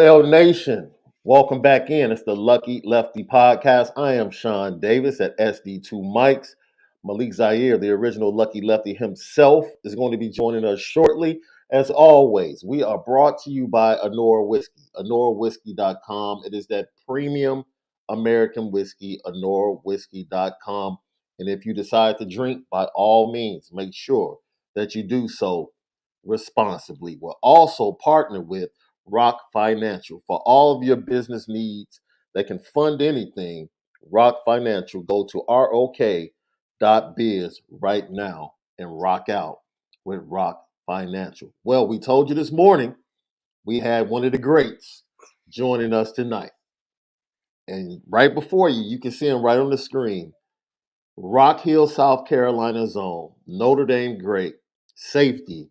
L Nation, welcome back in. It's the Lucky Lefty podcast. I am Shaun Davis at SD2 Mics. Malik Zaire, the original Lucky Lefty himself, is going to be joining us shortly. As always, we are brought to you by Onora Whiskey, OnoraWhiskey.com. It is that premium American whiskey, OnoraWhiskey.com. And if you decide to drink, by all means, make sure that you do so responsibly. We're also partnered with Rock Financial. For all of your business needs that can fund anything, Rock Financial. Go to ROK.biz right now and rock out with Rock Financial. Well, we told you this morning we had one of the greats joining us tonight. And right before you, you can see him right on the screen. Rock Hill, South Carolina zone, Notre Dame great, safety,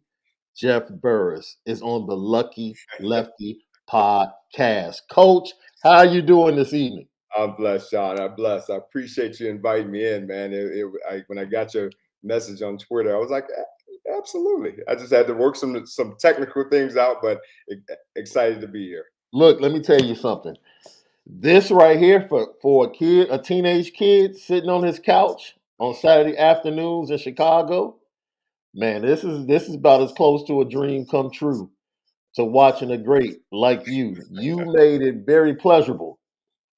Jeff Burris is on the Lucky Lefty podcast. Coach, how are you doing this evening? I'm blessed, Shaun. I'm blessed. I appreciate you inviting me in, man. When I got your message on Twitter, I was like, absolutely. I just had to work some technical things out, but excited to be here. Look, let me tell you something. This right here for a teenage kid sitting on his couch on Saturday afternoons in Chicago, man, this is about as close to a dream come true to watching a great like you. You made it very pleasurable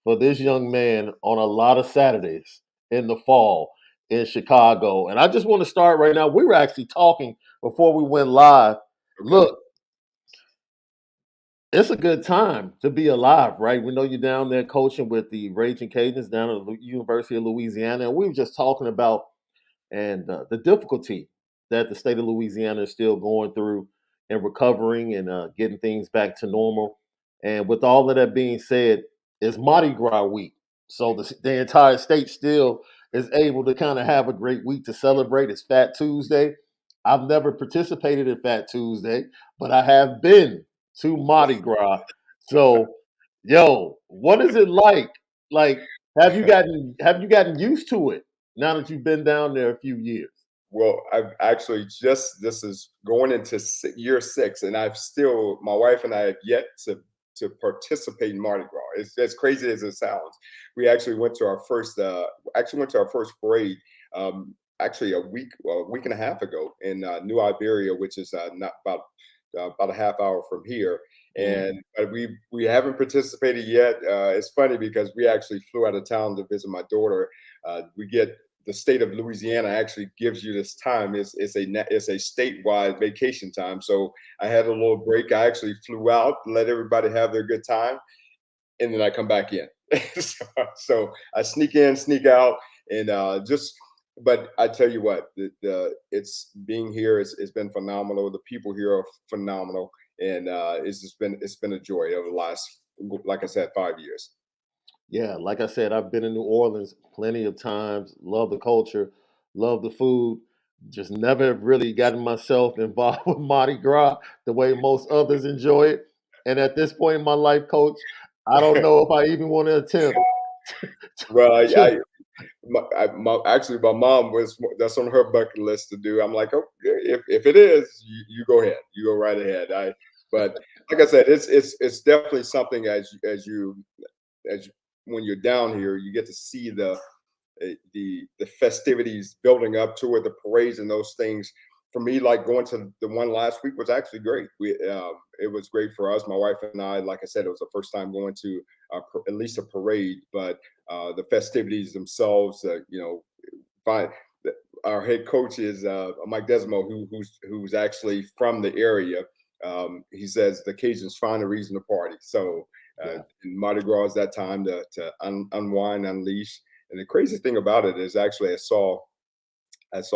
for this young man on a lot of Saturdays in the fall in Chicago. And I just want to start right now. We were actually talking before we went live. Okay. Look, it's a good time to be alive, right? We know you're down there coaching with the Raging Cajuns down at the University of Louisiana. And we were just talking about the difficulty that the state of Louisiana is still going through and recovering and getting things back to normal. And with all of that being said, it's Mardi Gras week. So the entire state still is able to kind of have a great week to celebrate. It's Fat Tuesday. I've never participated in Fat Tuesday, but I have been to Mardi Gras. So, yo, what is it like? Like, have you gotten used to it now that you've been down there a few years? Well, I've actually this is going into year 6, and my wife and I have yet to participate in Mardi Gras. It's as crazy as it sounds. We actually went to our first parade. Actually a week and a half ago in New Iberia, which is not about a half hour from here. And but we haven't participated yet. It's funny because we actually flew out of town to visit my daughter. We get the state of Louisiana actually gives you this time. It's a statewide vacation time. So I had a little break. I actually flew out, let everybody have their good time, and then I come back in. so I sneak in, sneak out, and just. But I tell you what, it's being here. It's been phenomenal. The people here are phenomenal, and it's been a joy over the last, like I said, 5 years. Yeah, like I said, I've been in New Orleans plenty of times. Love the culture, love the food. Just never really gotten myself involved with Mardi Gras the way most others enjoy it. And at this point in my life, Coach, I don't know if I even want to attempt. Well, to- actually, my mom that's on her bucket list to do. I'm like, okay, if it is, you go ahead, you go right ahead. But like I said, it's definitely something as when you're down here, you get to see the festivities building up to it, the parades and those things. For me, like going to the one last week was actually great. It was great for us, my wife and I. Like I said, it was the first time going to at least a parade, but the festivities themselves, fine. Our head coach is Mike Desmo, who's actually from the area. He says the Cajuns find a reason to party. So Mardi Gras is that time to unwind, unleash. And the crazy thing about it is actually I saw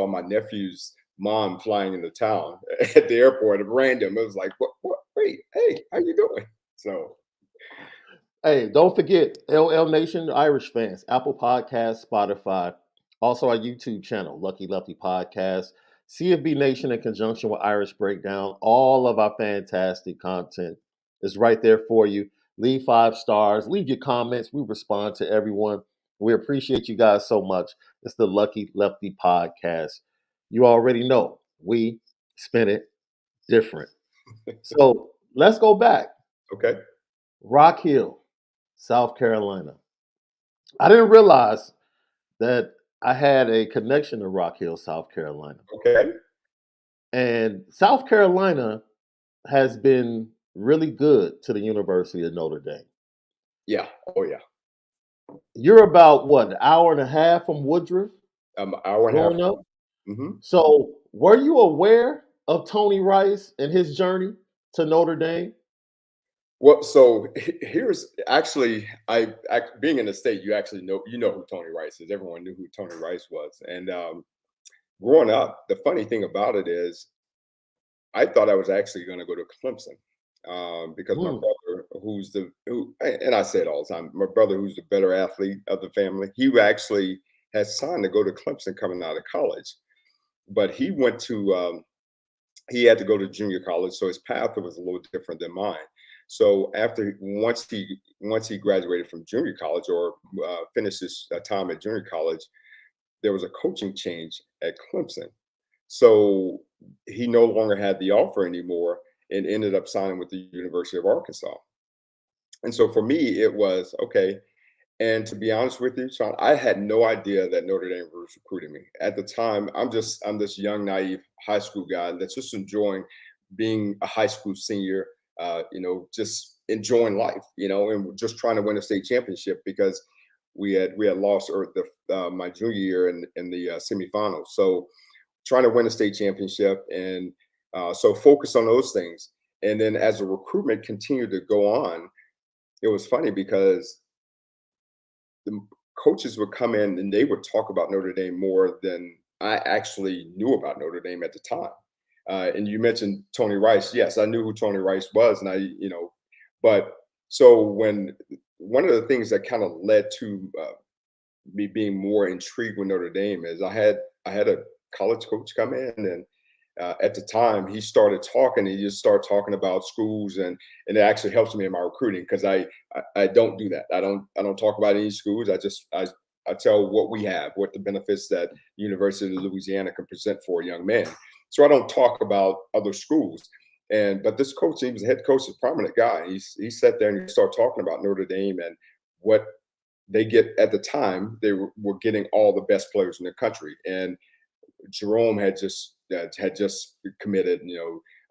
my nephew's mom flying into town at the airport at random. It was like, what? Wait, hey, how you doing? So, Hey, don't forget LL Nation Irish fans, Apple Podcasts, Spotify, also our YouTube channel, Lucky Lefty Podcast, CFB Nation in conjunction with Irish Breakdown. All of our fantastic content is right there for you. Leave 5 stars, leave your comments. We respond to everyone. We appreciate you guys so much. It's the Lucky Lefty Podcast. You already know we spin it different. So let's go back. okay. Rock Hill, South Carolina. I didn't realize that I had a connection to Rock Hill, South Carolina. Okay. And South Carolina has been really good to the University of Notre Dame. Yeah. Oh yeah. You're about what, an hour and a half from Woodruff Hour and a half. growing up? Hmm. So were you aware of Tony Rice and his journey to Notre Dame? Well, so here's actually being in the state, you actually know who Tony Rice is. Everyone knew who Tony Rice was, and growing up, the funny thing about it is I thought I was actually going to go to Clemson because my Hmm. brother, and I say it all the time, my brother, who's the better athlete of the family, he actually had signed to go to Clemson coming out of college, but he had to go to junior college, so his path was a little different than mine. So once he graduated from junior college or finished his time at junior college, there was a coaching change at Clemson. So he no longer had the offer anymore and ended up signing with the University of Arkansas. And so for me, it was okay. And to be honest with you, Shaun, I had no idea that Notre Dame was recruiting me. At the time, I'm this young, naive high school guy that's just enjoying being a high school senior, just enjoying life, and just trying to win a state championship because we had lost my junior year in the semifinals. So trying to win a state championship and so focus on those things. And then as the recruitment continued to go on, it was funny because the coaches would come in and they would talk about Notre Dame more than I actually knew about Notre Dame at the time. And you mentioned Tony Rice. Yes, I knew who Tony Rice was, and but so when one of the things that kind of led to me being more intrigued with Notre Dame is I had a college coach come in and at the time he started talking. He just started talking about schools and it actually helps me in my recruiting because I don't do that. I don't talk about any schools. I tell what we have, what the benefits that University of Louisiana can present for a young man. So I don't talk about other schools. But this coach, he was a head coach, a prominent guy. He sat there and he started talking about Notre Dame and what they get at the time. They were getting all the best players in the country, and Jerome had just committed.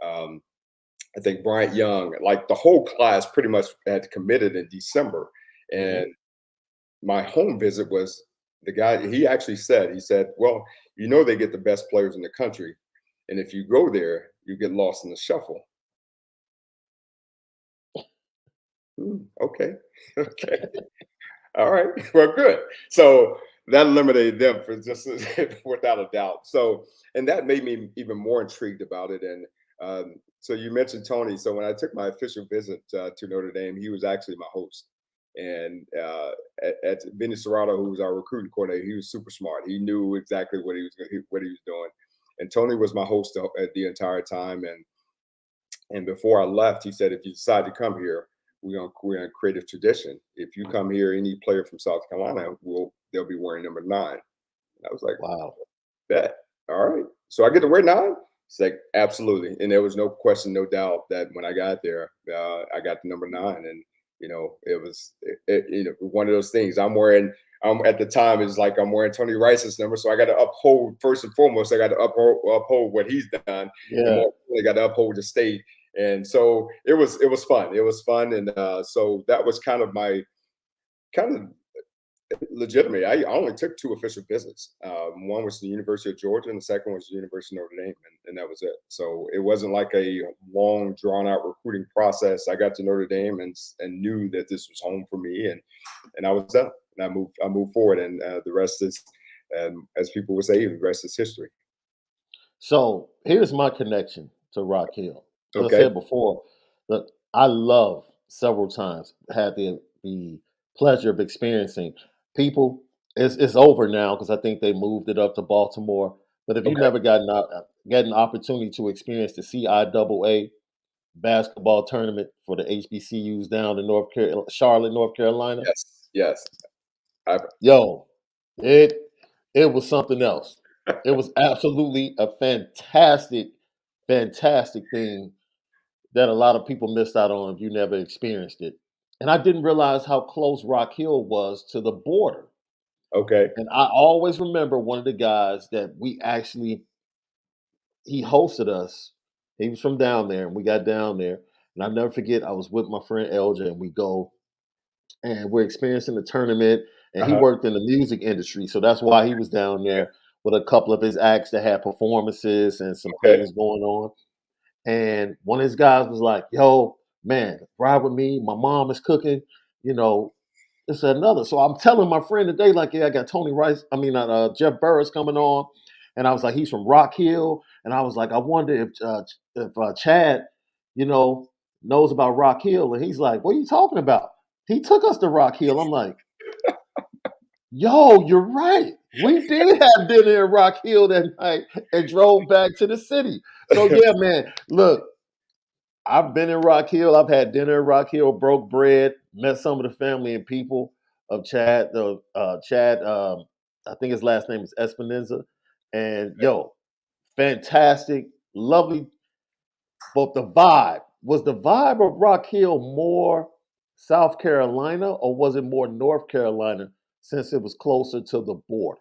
I think Bryant Young, like the whole class, pretty much had committed in December. Hmm. And my home visit was the guy. He said, "Well, they get the best players in the country, and if you go there, you get lost in the shuffle." Okay, okay. All right. Well, good. So that eliminated them for just without a doubt. So, and that made me even more intrigued about it. And so you mentioned Tony. So when I took my official visit to Notre Dame, he was actually my host. And at Benny Serrato, who was our recruiting coordinator, he was super smart. He knew exactly what he was doing. And Tony was my host the entire time. And before I left, he said, if you decide to come here, we're gonna create a tradition. If you come here, any player from South Carolina they'll be wearing number 9. And I was like, Wow. bet. All right. So I get to wear 9? It's like, absolutely. And there was no question, no doubt that when I got there, I got the number 9. And it was one of those things. At the time it's like I'm wearing Tony Rice's number. So I got to uphold first and foremost, I got to uphold what he's done. And Yeah. more I got to uphold the state. And so it was fun. It was fun. And so that was kind of legitimate. I only took 2 official visits. One was the University of Georgia, and the second was the University of Notre Dame, and that was it. So it wasn't like a long, drawn out recruiting process. I got to Notre Dame and knew that this was home for me, and I was done. And I moved forward, and the rest is, as people would say, the rest is history. So here's my connection to Rock Hill. As I Okay. said before, look, I love several times had the pleasure of experiencing people. It's over now because I think they moved it up to Baltimore. But if you Okay. never got an opportunity to experience the CIAA basketball tournament for the HBCUs down in Charlotte, North Carolina, Yes. Yes. I've, yo, it it was something else. It was absolutely a fantastic thing that a lot of people missed out on if you never experienced it. and I didn't realize how close Rock Hill was to the border. Okay. And I always remember one of the guys that we actually he hosted us. He was from down there, and we got down there. And I'll never forget, I was with my friend Elja, and we go and we're experiencing the tournament. And he Uh-huh. worked in the music industry, so that's why he was down there with a couple of his acts that had performances and some Okay. things going on. And one of his guys was like, "Yo, man, ride with me. My mom is cooking. You know, it's another." So I'm telling my friend today, like, "Yeah, I got Tony Rice. I mean, Jeff Burris coming on," and I was like, "He's from Rock Hill," and I was like, "I wonder if Chad, you know, knows about Rock Hill." And he's like, "What are you talking about? He took us to Rock Hill." I'm like, "Yo, you're right. We did have dinner in Rock Hill that night and drove back to the city." So yeah, man, look. I've been in Rock Hill. I've had dinner in Rock Hill, broke bread, met some of the family and people of Chad. Chad, I think his last name is Espinoza. And yo, fantastic, lovely. But the vibe of Rock Hill more South Carolina or was it more North Carolina since it was closer to the border?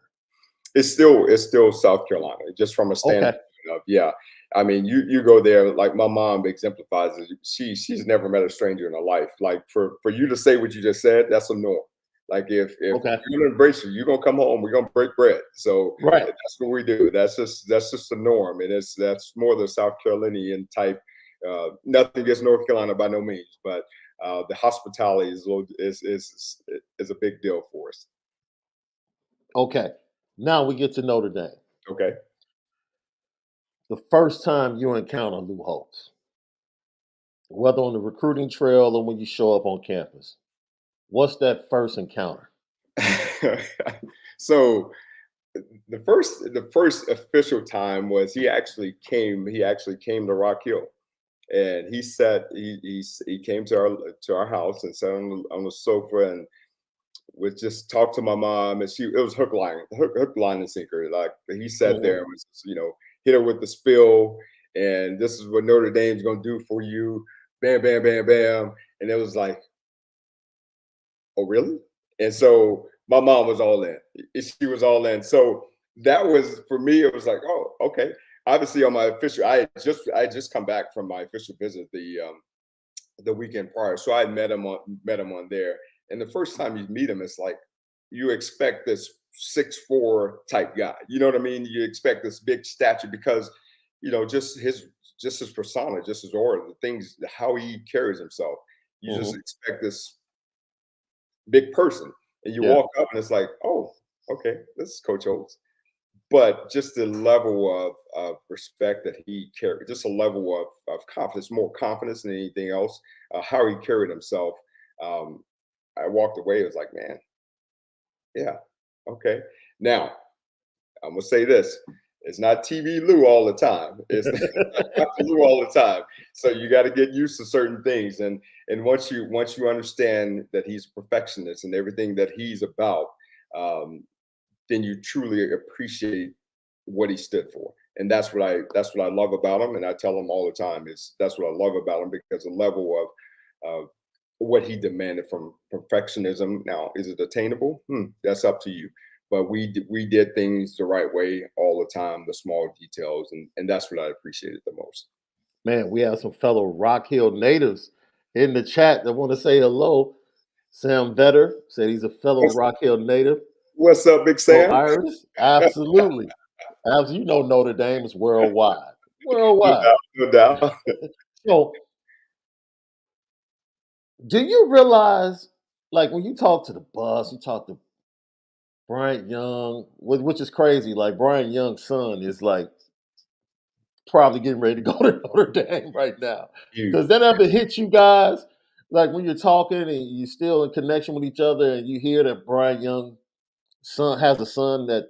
It's still South Carolina, just from a standpoint Okay. of, yeah. I mean, you go there, like my mom exemplifies it. She's never met a stranger in her life. Like for you to say what you just said, that's a norm. Like if Okay. you're gonna embrace you, you're gonna come home, we're gonna break bread. So Right. that's what we do. That's just the norm. And that's more the South Carolinian type. Nothing against North Carolina by no means, but the hospitality is a big deal for us. Okay. Now we get to Notre Dame. Okay. The first time you encounter Lou Holtz, whether on the recruiting trail or when you show up on campus. What's that first encounter? So the first official time was he actually came to Rock Hill, and he came to our house and sat on the sofa and would just talk to my mom, and it was hook line and sinker. Like he sat there Mhm, and was just, hit her with the spill, and this is what Notre Dame's gonna do for you, bam bam bam bam. And it was like, oh, really? And so my mom was all in. She was all in. So that was for me. It was like, oh, okay. Obviously, on my official, I had just come back from my official visit the weekend prior, so I had met him on there. And the first time you meet him, it's like you expect this 6'4" type guy. You know what I mean? You expect this big stature because just his persona, just his aura, the things, how he carries himself. You just mhm. expect this big person. And you Yeah. walk up and it's like, oh, okay, this is Coach Holtz. But just the level of respect that he carried, just a level of confidence, more confidence than anything else, how he carried himself. Um, I walked away, it was like, man, yeah, okay. Now, I'm gonna say this. It's not TV Lou all the time. It's not Lou all the time. So you got to get used to certain things. And once you understand that he's a perfectionist and everything that he's about, um, then you truly appreciate what he stood for. And that's what I love about him. And I tell him all the time is that's what I love about him because the level of what he demanded from perfectionism. Now, is it attainable? That's up to you. But we did things the right way all the time, the small details, and that's what I appreciated the most. Man, we have some fellow Rock Hill natives in the chat that want to say hello. Sam Vetter said he's a fellow What's Rock Hill native. what's up, Big Go Sam? Irish. Absolutely. Absolutely. You know Notre Dame is worldwide. No Worldwide. doubt, no doubt. So do you realize, like when you talk to the bus, you talk to Bryant Young, which is crazy. Like Bryant Young's son is like probably getting ready to go to Notre Dame right now. You Does that ever hit you guys? Like when you're talking and you're still in connection with each other, and you hear that Bryant Young son has a son that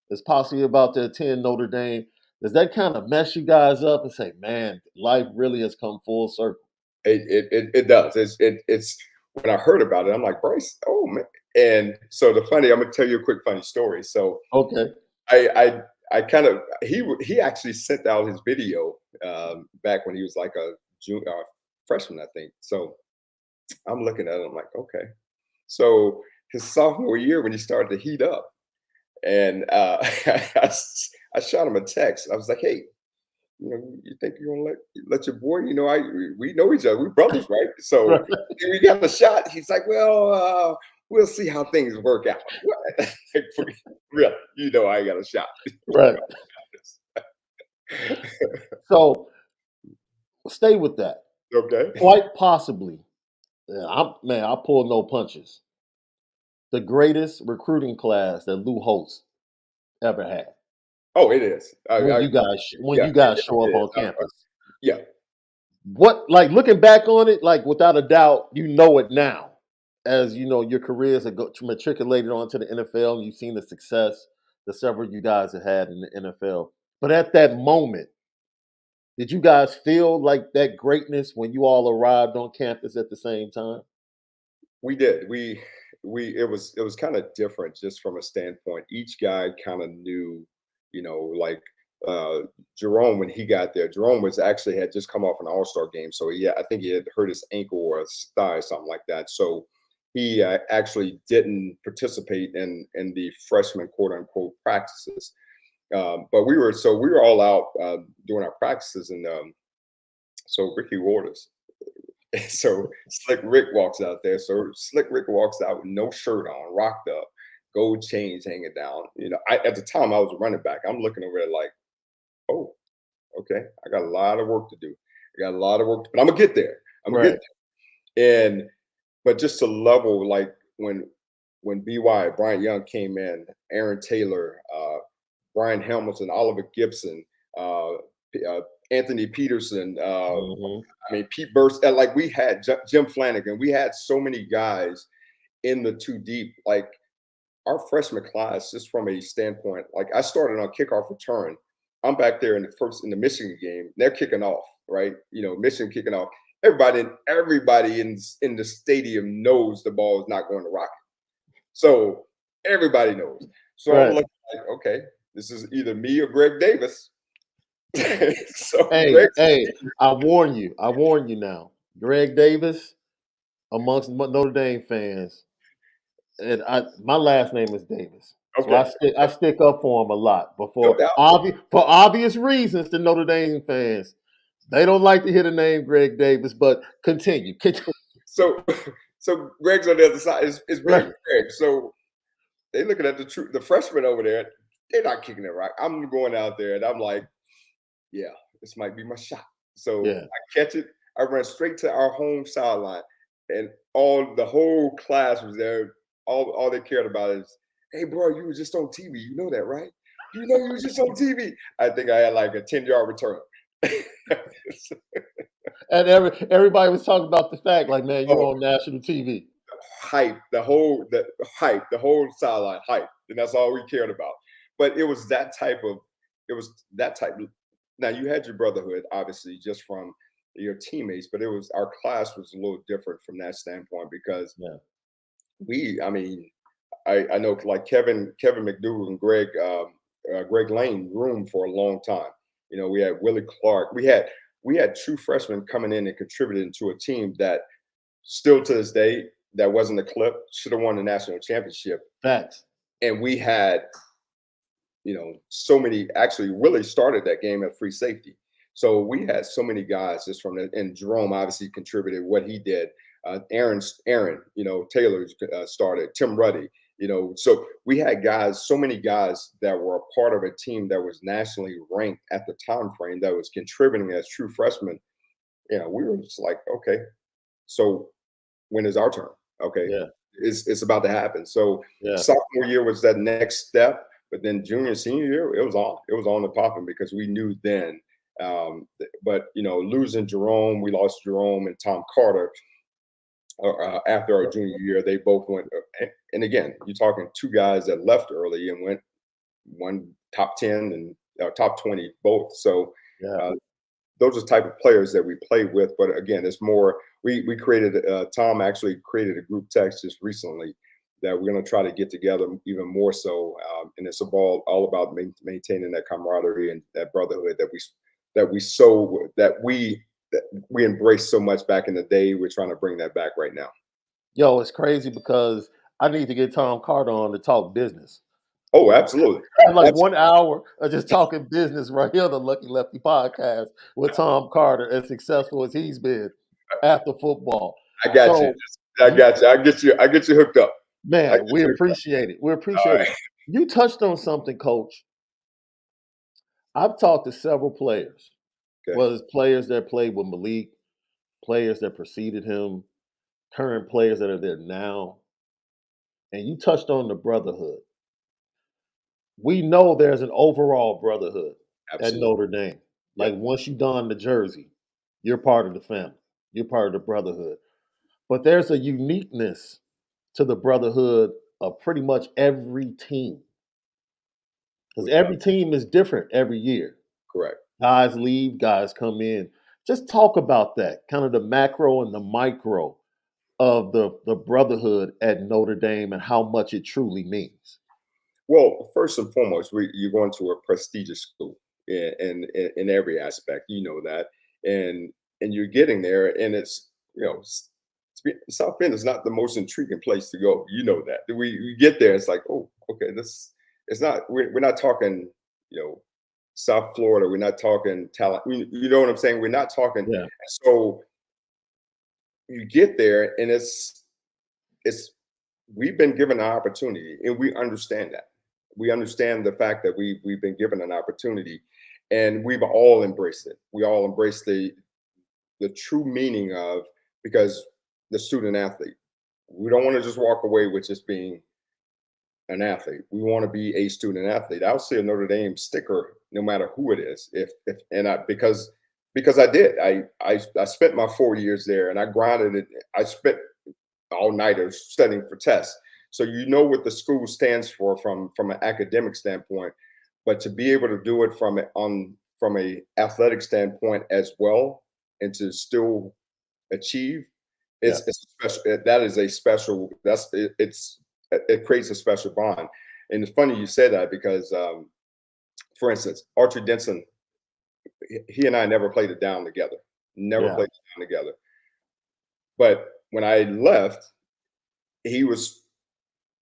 is possibly about to attend Notre Dame. Does that kind of mess you guys up and say, "Man, life really has come full circle"? it does. It's when I heard about it, I'm like, Bryce, oh man. And so I'm gonna tell you a quick funny story. So Okay. I kind of he actually sent out his video back when he was like a freshman, I think. So I'm looking at him like, okay. So his sophomore year, when he started to heat up, and I shot him a text. I was like, hey, you think you're gonna let your boy, we know each other, we brothers, right? So Right. we got the shot. He's like, well, we'll see how things work out. What? Like, really? I got a shot. Right. So stay with that. Okay. Quite possibly, yeah, I pull no punches. The greatest recruiting class that Lou Holtz ever had. Oh, it is. When Yeah, you guys show it up is. on campus. Yeah. What, like, looking back on it, like, without a doubt, you know it now. As you know, your careers have matriculated onto the NFL, and you've seen the success that several you guys have had in the NFL. But at that moment, did you guys feel like that greatness when you all arrived on campus at the same time? We did. We it was kind of different just from a standpoint. Each guy kind of knew, like uh Jerome when he got there. Jerome was actually had just come off an all-star game. So I think he had hurt his ankle or his thigh or something like that. So he actually didn't participate in the freshman quote unquote practices. But we were all out doing our practices, and so Ricky Waters. So Slick Rick walks out there. So Slick Rick walks out with no shirt on, rocked up, gold chains hanging down. At the time I was a running back. I'm looking over there like, oh, okay, I got a lot of work to do. I got a lot of work, but I'm gonna get there. I'm gonna get Right. there. But just to level, like when BY Bryant Young came in, Aaron Taylor, Brian Hamilton, Oliver Gibson, Anthony Peterson, Hmm. Pete Burst, like we had Jim Flanagan, we had so many guys in the two deep. Like our freshman class, just from a standpoint, like I started on kickoff return. I'm back there in the Michigan game. They're kicking off, right? Michigan kicking off. Everybody in the stadium knows the ball is not going to Rocket. So everybody knows. So I'm Right. looking like, okay, this is either me or Greg Davis. So Hey, Greg, hey, I warn you now. Greg Davis, amongst Notre Dame fans, and my last name is Davis. So okay, I stick up for him a lot. But no doubt. for obvious reasons, the Notre Dame fans, they don't like to hear the name Greg Davis. But continue. So so Greg's on the other side. It's me Right. and Greg. So they looking at the freshmen over there. They're not kicking it right. I'm going out there and I'm like, yeah, this might be my shot. So Yeah. I catch it. I run straight to our home sideline, and the whole class was there. All they cared about is, hey, bro, you were just on TV. You know that, right? You were just on TV. I think I had like a 10-yard return. And everybody was talking about the fact, like, man, you're Oh, on national TV. hype, the whole sideline hype, and that's all we cared about. But it was that type. Now you had your brotherhood, obviously, just from your teammates, but it was our class was a little different from that standpoint because Yeah. I mean, I know like Kevin McDougal and Greg Lane roomed for a long time. We had Willie Clark. We had true freshmen coming in and contributing to a team that still to this day, that wasn't a clip, should have won the national championship. Facts. And we had, so many, actually, Willie started that game at free safety. So we had so many guys just from the, and Jerome obviously contributed what he did. Aaron, Taylor started, Tim Ruddy, so we had guys, so many guys that were a part of a team that was nationally ranked at the time frame that was contributing as true freshmen. We were just like, okay, so when is our turn? Okay, Yeah. it's about to happen. So Yeah. sophomore year was that next step, but then junior, senior year, it was on the popping because we knew then. But losing Jerome, we lost Jerome and Tom Carter after our junior year. They both went, and again, you're talking two guys that left early and went one top 10 and top 20 both. So Yeah. uh, those are the type of players that we play with. But again, it's more we created Tom actually created a group text just recently that we're going to try to get together even more so, and it's all about maintaining that camaraderie and that brotherhood that we that we embraced so much back in the day. We're trying to bring that back right now. Yo, it's crazy because I need to get Tom Carter on to talk business. Oh, absolutely. Have like Absolutely. 1 hour of just talking business right here, the Lucky Lefty podcast with Tom Carter, as successful as he's been after football. I got you. So I you got you. I get you hooked up. I man, get we you hooked up. appreciate it. We All appreciate it. right. You touched on something, coach. I've talked to several players, Okay. whether it's players that played with Malik, players that preceded him, current players that are there now, and you touched on the brotherhood. We know there's an overall brotherhood at Absolutely. Notre Dame. Yeah. Like once you don the jersey, you're part of the family. You're part of the brotherhood. But there's a uniqueness to the brotherhood of pretty much every team. Because Without every team is different every year. correct. Guys leave, guys come in. Just talk about that, kind of the macro and the micro of the brotherhood at Notre Dame and how much it truly means. Well, first and foremost, you're going to a prestigious school in every aspect. You know that, and you're getting there, and it's South Bend is not the most intriguing place to go. You know that. We get there, it's like, oh, okay, this it's not. We're not talking, you know, South Florida. We're not talking talent. You know what I'm saying? We're not talking. Yeah, So you get there, and it's we've been given an opportunity, and we understand that. We understand the fact that we've been given an opportunity, and we've all embraced it. We all embrace the true meaning of, because the student athlete. We don't want to just walk away with just being an athlete. We want to be a student athlete. I'll see a Notre Dame sticker no matter who it is. If and I because I did. I spent my 4 years there, and I grinded it. I spent all nighters studying for tests. So you know what the school stands for from an academic standpoint, but to be able to do it from a athletic standpoint as well, and to still achieve, yeah, it's special. That is a special. It creates a special bond. And it's funny you say that because, for instance, Archie Denson, he and I never played it down together. Never yeah. played it down together. But when I left, he was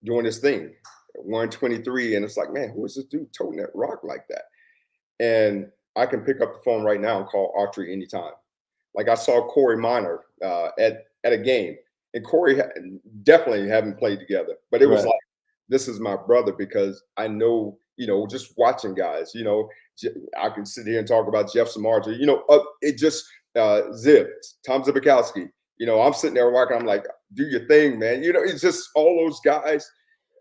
doing this thing, 123, and it's like, man, who is this dude toting that rock like that? And I can pick up the phone right now and call Autry anytime. Like I saw Corey Minor at a game, and Corey definitely haven't played together, but it was Right. like, this is my brother because I know, just watching guys, I can sit here and talk about Jeff Samardzija, it just Zib, Tom Zibikowski. I'm sitting there walking, I'm like, do your thing, man. It's just all those guys.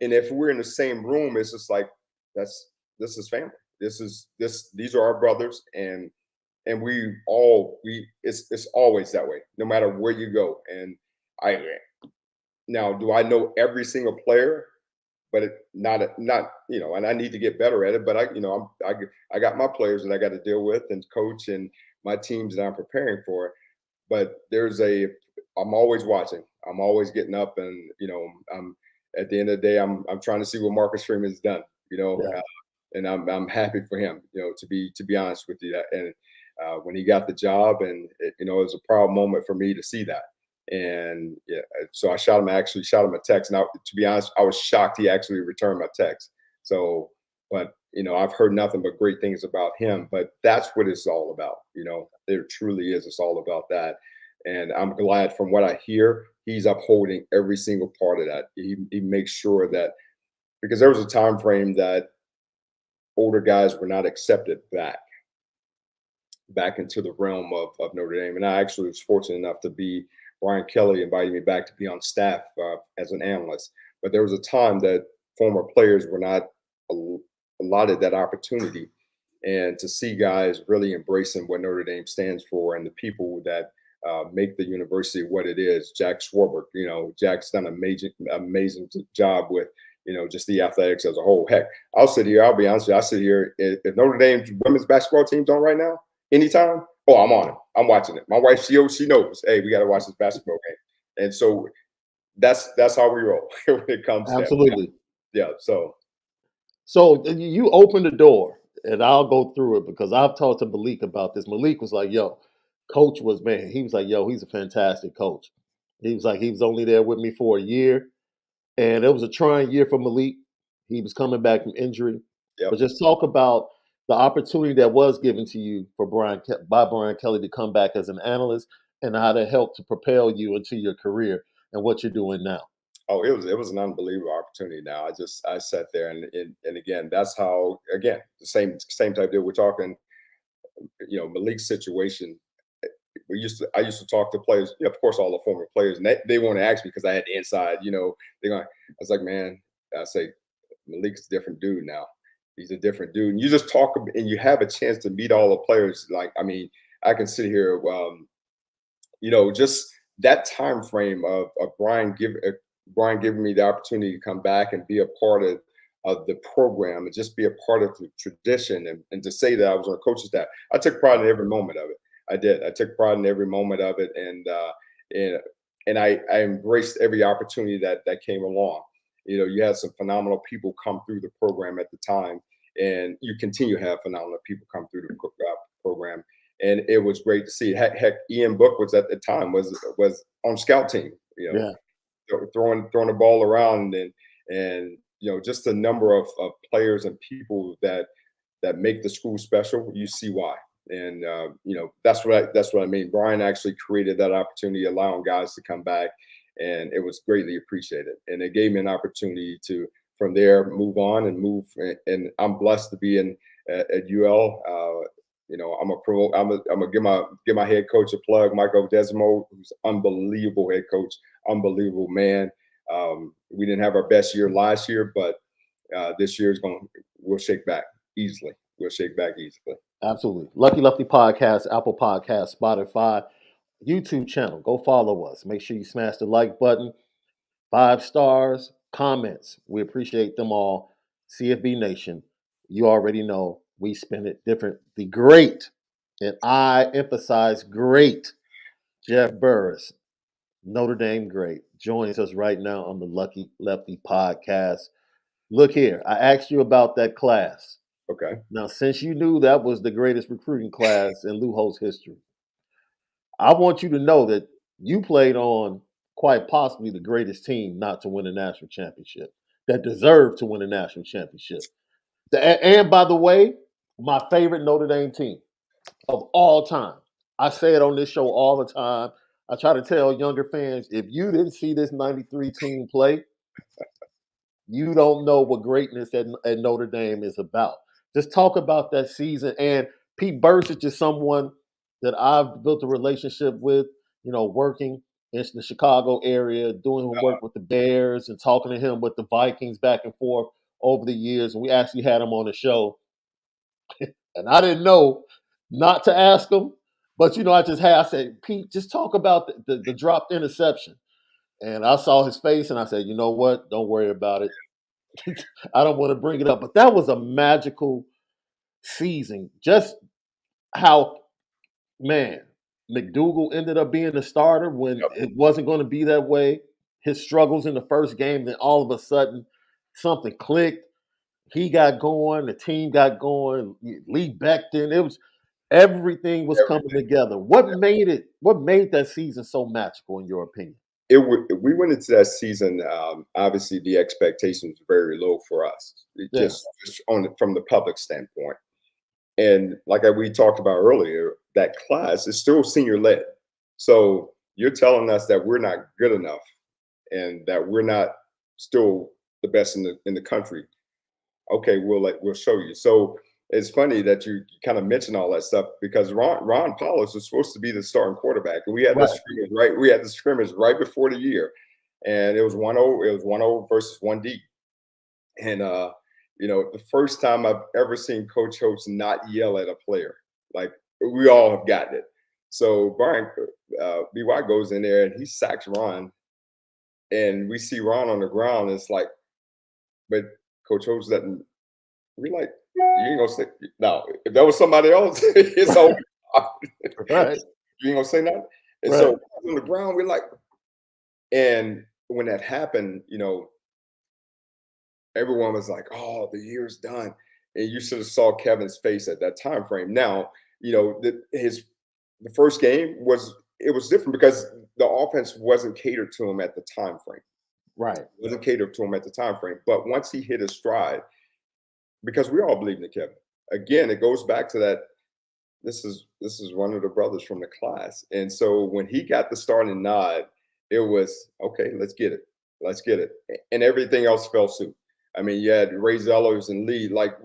And if we're in the same room, it's just like, this is family. These are our brothers, and it's always that way, no matter where you go. And I now, do I know every single player? But not, and I need to get better at it. But I got my players that I got to deal with and coach, and my teams that I'm preparing for. But I'm always watching. I'm always getting up, and I'm at the end of the day, I'm trying to see what Marcus Freeman's done. Yeah. And I'm happy for him. To be honest with you, and when he got the job, and it was a proud moment for me to see that. And yeah, so I actually shot him a text. Now, to be honest, I was shocked he actually returned my text. So, but I've heard nothing but great things about him. But that's what it's all about. There truly is. It's all about that. And I'm glad, from what I hear, he's upholding every single part of that. He makes sure that, because there was a time frame that older guys were not accepted back into the realm of Notre Dame. And I actually was fortunate enough to be, Brian Kelly invited me back to be on staff as an analyst. But there was a time that former players were not allotted that opportunity. And to see guys really embracing what Notre Dame stands for, and the people that make the university what it is. Jack Schwarber, Jack's done an amazing job with, just the athletics as a whole. Heck, I'll be honest with you, I sit here, if Notre Dame's women's basketball team's on right now, anytime, oh, I'm on it. I'm watching it. My wife, she knows, hey, we got to watch this basketball game. And so that's how we roll when it comes to that. Absolutely. Yeah. So So you open the door, and I'll go through it because I've talked to Malik about this. Malik was like, "Yo, Coach was, man, he was like, yo, he's a fantastic coach. He was like, he was only there with me for a year. And it was a trying year for Malik. He was coming back from injury. Yep. But just talk about the opportunity that was given to you for by Brian Kelly to come back as an analyst and how that helped to propel you into your career and what you're doing now. Oh, it was an unbelievable opportunity. Now I sat there and again, that's how, again, the same type deal we're talking. Malik's situation. I used to talk to players, of course, all the former players, and they want to ask me because I had the inside. They're going. I was like, man, I say Malik's a different dude now. He's a different dude, and you just talk and you have a chance to meet all the players. Like, I mean, I can sit here, just that time frame of Brian giving me the opportunity to come back and be a part of the program and just be a part of the tradition and to say that I was on a coaching staff. I took pride in every moment of it. I did. I took pride in every moment of it, and I embraced every opportunity that came along. You had some phenomenal people come through the program at the time, and you continue to have phenomenal people come through the program. And it was great to see. Heck, Ian Book was at the time was on scout team. Yeah, Throwing the ball around and just the number of players and people that make the school special. You see why. And that's what I mean. Brian actually created that opportunity, allowing guys to come back, and it was greatly appreciated. And it gave me an opportunity to from there move on and move. And I'm blessed to be in at UL. I'm gonna give my head coach a plug, Michael Desmo, who's unbelievable head coach, unbelievable man. We didn't have our best year last year, but this year we'll shake back easily. We'll shake back easily. absolutely. Lucky Lefty Podcast, Apple Podcast, Spotify, YouTube channel. Go follow us. Make sure you smash the like button. 5 stars, comments. We appreciate them all. CFB Nation, you already know we spin it different. The great, and I emphasize great, Jeff Burris, Notre Dame great, joins us right now on the Lucky Lefty podcast. Look here, I asked you about that class. Okay. Now, since you knew that was the greatest recruiting class in Lou Holt's history, I want you to know that you played on quite possibly the greatest team not to win a national championship, that deserved to win a national championship. And by the way, my favorite Notre Dame team of all time. I say it on this show all the time. I try to tell younger fans, if you didn't see this 93 team play, you don't know what greatness at Notre Dame is about. Just talk about that season. And Pete Burris is just someone that I've built a relationship with, working in the Chicago area, doing work with the Bears and talking to him with the Vikings back and forth over the years. And we actually had him on the show. And I didn't know not to ask him. But, I said, Pete, just talk about the dropped interception. And I saw his face and I said, you know what? Don't worry about it. I don't want to bring it up, but that was a magical season. Just how, man, McDougal ended up being the starter when Yep. it wasn't going to be that way. His struggles in the first game, then all of a sudden something clicked. He got going, the team got going. Lee Becton, it was everything was coming Everything. together. What made that season so magical in your opinion? We went into that season. Obviously, the expectations were very low for us, Yeah, just from the public standpoint. And like we talked about earlier, that class is still senior led. So you're telling us that we're not good enough and that we're not still the best in the country. Okay, we'll show you. So it's funny that you kind of mentioned all that stuff because Ron Powers was supposed to be the starting quarterback, and we had right. this scrimmage right. We had the scrimmage right before the year, and it was 1-0. It was 1-0 versus 1D, and the first time I've ever seen Coach Holtz not yell at a player. Like we all have gotten it. So Brian BY goes in there and he sacks Ron, and we see Ron on the ground. And it's like, but Coach Holtz letting we like you ain't gonna say no. If that was somebody else, it's over. Right. You ain't gonna say nothing. And Right. so on the ground, we're like, and when that happened, everyone was like, "Oh, the year's done," and you should have saw Kevin's face at that time frame. Now, his the first game was different because the offense wasn't catered to him at the time frame. Right. It wasn't catered to him at the time frame. But once he hit his stride, because we all believe in Kevin. Again, it goes back to that. This is one of the brothers from the class, and so when he got the starting nod, it was okay. Let's get it, and everything else fell suit. I mean, you had Ray Zellers and Lee. Like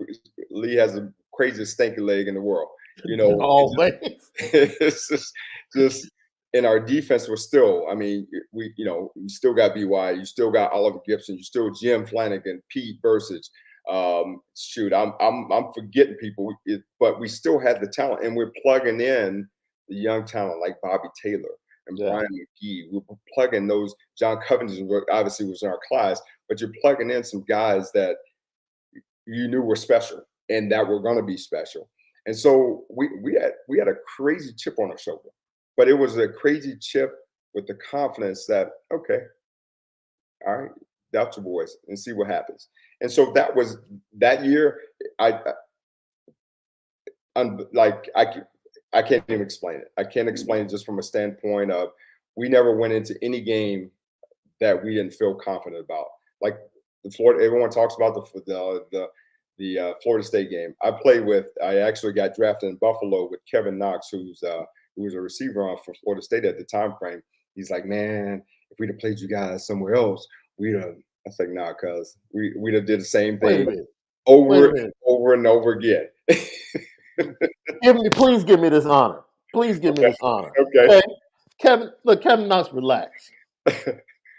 Lee has the craziest stinky leg in the world. You know, Always. it's just and our defense was still. I mean, you still got By, you still got Oliver Gibson, you still Jim Flanagan, Pete Burris. Shoot, I'm forgetting people, but we still had the talent, and we're plugging in the young talent like Bobby Taylor and Yeah. Brian McGee. We're plugging those. John Covington obviously was in our class, but you're plugging in some guys that you knew were special and that were going to be special. And so we had a crazy chip on our shoulder, but it was a crazy chip with the confidence that okay, all right, doubt your boys and see what happens. And so that was that year. Like I can't even explain it. I can't explain it just from a standpoint of we never went into any game that we didn't feel confident about. Like the Florida, everyone talks about the Florida State game. I actually got drafted in Buffalo with Kevin Knox, who was a receiver on for Florida State at the time frame. He's like, man, if we'd have played you guys somewhere else, we'd have. I was like, nah, cuz we'd have did the same thing over and over again. Please give me this honor. Please give me this honor. Okay. Kevin Knox, relax.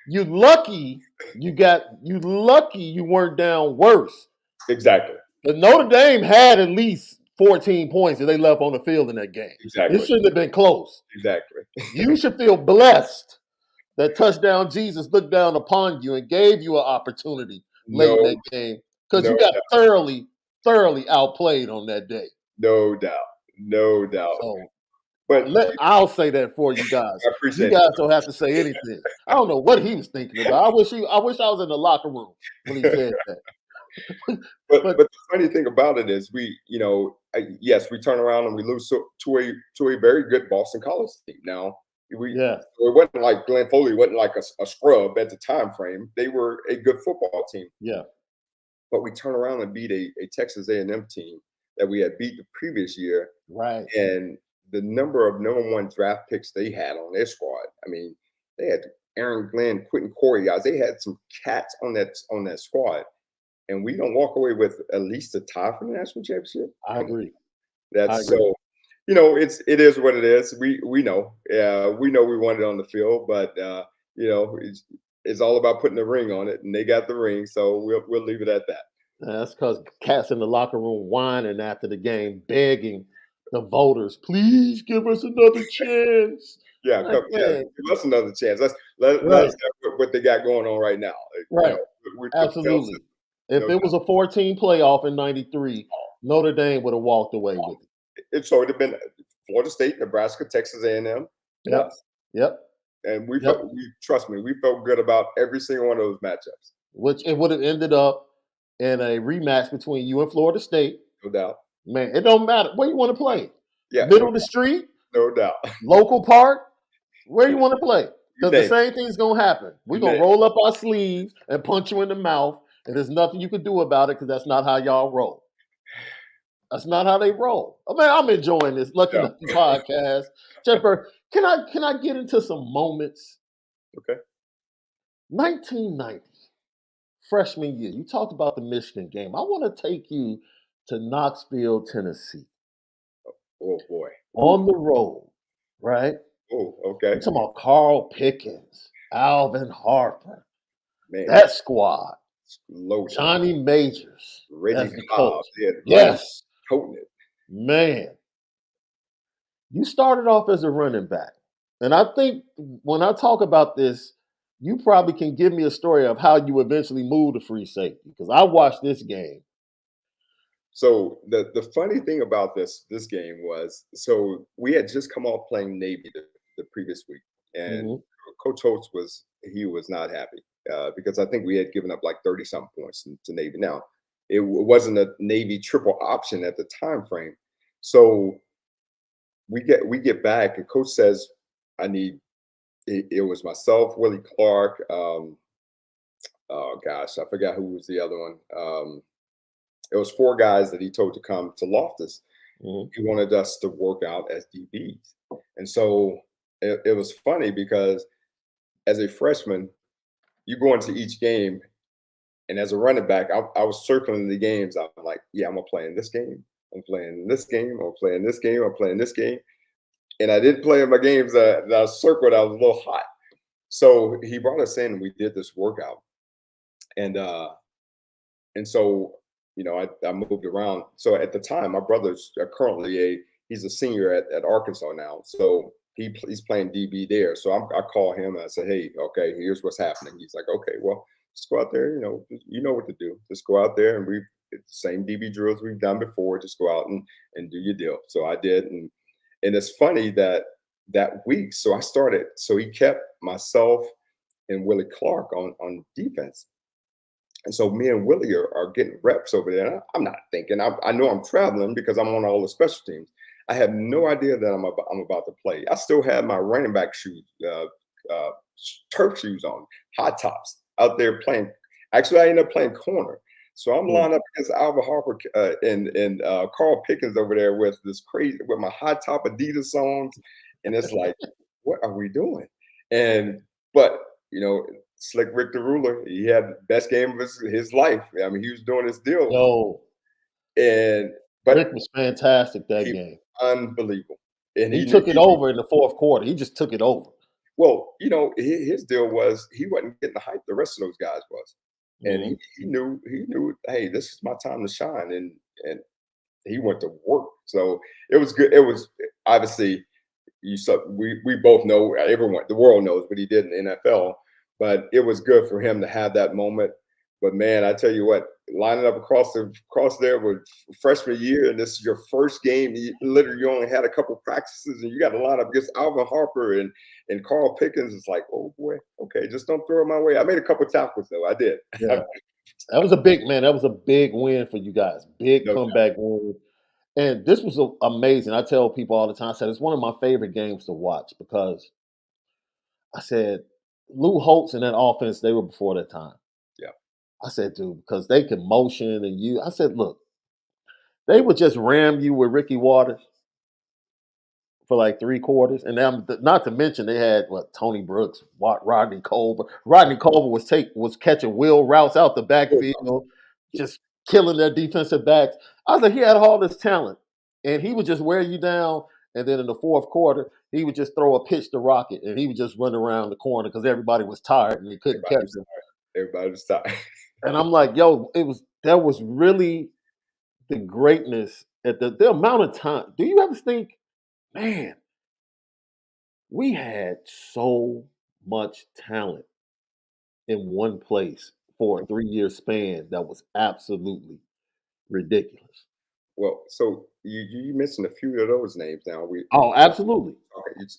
You lucky you weren't down worse. Exactly. But Notre Dame had at least 14 points that they left on the field in that game. Exactly. It shouldn't have been close. Exactly. You should feel blessed that touchdown Jesus looked down upon you and gave you an opportunity late in that game because you got thoroughly outplayed on that day. No doubt. No doubt. So, but I'll say that for you guys. I appreciate you guys don't have to say anything. I don't know what he was thinking about. I wish I was in the locker room when he said that. but the funny thing about it is yes, we turn around and we lose to a very good Boston College team. Now it wasn't like Glenn Foley wasn't like a scrub at the time frame. They were a good football team. Yeah. But we turn around and beat a Texas A&M team that we had beat the previous year. Right. And the number of number one draft picks they had on their squad. I mean, they had Aaron Glenn, Quentin Corey guys. They had some cats on that squad. And we don't walk away with at least a tie for the national championship. I agree. So, it is what it is. We know. Yeah, we know we won it on the field, but it's all about putting the ring on it, and they got the ring, so we'll leave it at that. That's because cats in the locker room whining after the game, begging the voters, please give us another chance. Give us another chance. Let us have what they got going on right now. Right. Absolutely. If it was a 14 playoff in '93, Notre Dame would have walked away with it. So it would have been Florida State, Nebraska, Texas A&M. Yep. And trust me, we felt good about every single one of those matchups. Which it would have ended up in a rematch between you and Florida State. No doubt. Man, it don't matter where you want to play. Yeah. Middle of the street. No doubt. Local park. Where you want to play. Because the same thing's going to happen. We're going to roll up our sleeves and punch you in the mouth. And there's nothing you can do about it because that's not how y'all roll. That's not how they roll. I mean, I'm enjoying this Lucky Lucky podcast. Jeffrey, can I get into some moments? Okay. 1990, freshman year. You talked about the Michigan game. I want to take you to Knoxville, Tennessee. Oh boy. On the road, right? Oh, okay. I'm talking about Carl Pickens, Alvin Harper, man, that squad. Loaded. Johnny Majors. Reggie Cobb. Yes. Toting it. Man. You started off as a running back. And I think when I talk about this, you probably can give me a story of how you eventually moved to free safety because I watched this game. So the funny thing about this game was, so we had just come off playing Navy the previous week, and Coach Holtz was not happy because I think we had given up like 30-something points to Navy. Now, it wasn't a Navy triple option at the time frame, so we get back, and coach says, I need. It was myself, Willie Clark. Oh gosh, I forgot who was the other one. It was four guys that he told to come to Loftus. Mhm. He wanted us to work out as DBs, and so it was funny because as a freshman, you go into each game, and as a running back, I was circling the games. I'm like, yeah, I'm gonna play in this game. I'm playing this game. I'm playing this game. I'm playing this game. And I didn't play in my games that I circled. I was a little hot. So he brought us in and we did this workout. And and so, I moved around. So at the time, my brother's currently he's a senior at Arkansas now. So he's playing DB there. So I call him and I say, hey, okay, here's what's happening. He's like, okay, well, just go out there. You know what to do. Just go out there and it's the same DB drills we've done before. Just go out and do your deal. So I did, and it's funny that week. So I started. So he kept myself and Willie Clark on defense. And so me and Willie are getting reps over there. And I'm not thinking. I know I'm traveling because I'm on all the special teams. I have no idea that I'm about to play. I still have my running back shoes, uh, turf shoes on, high tops out there playing. Actually, I ended up playing corner. So I'm Mm. lined up against Alvin Harper and Carl Pickens over there with this crazy with my high top Adidas songs, and it's like, what are we doing? And but you know, Slick Rick the Ruler, he had the best game of his life. I mean, he was doing his deal, Yo, and but Rick was fantastic that he game. unbelievable, and He he knew took it over in the fourth quarter. He just took it over. well, his deal was he wasn't getting the hype the rest of those guys was, and Mhm. he knew, hey, this is my time to shine, and he went to work. So it was good. It was obviously we both know, everyone, the world knows what he did in the NFL, but it was good for him to have that moment. But man, I tell you what, lining up across there with freshman year, and this is your first game. You only had a couple practices, and you got to line up against Alvin Harper and Carl Pickens. It's like, oh boy, okay, just don't throw it my way. I made a couple tackles though. I did. Yeah. That was a big man, that was a big win for you guys. Big No doubt. comeback win. And this was amazing. I tell people all the time, I said it's one of my favorite games to watch because I said Lou Holtz and that offense, they were before their time. Yeah. I said, dude, because they can motion and you. I said, look, they would just ram you with Ricky Waters for like 3 quarters, and then not to mention they had what Tony Brooks, Rodney Culver. Rodney Culver was catching wheel routes out the backfield, just killing their defensive backs. I was like, he had all this talent, and he would just wear you down. And then in the fourth quarter, he would just throw a pitch to Rocket, and he would just run around the corner because everybody was tired and they couldn't Everybody catch was him. tired. Everybody was tired. And I'm like, yo, that was really the greatness at the amount of time. Do you ever think, man, we had so much talent in one place for a 3-year span that was absolutely ridiculous. Well, so you mentioned a few of those names. Now Oh, absolutely.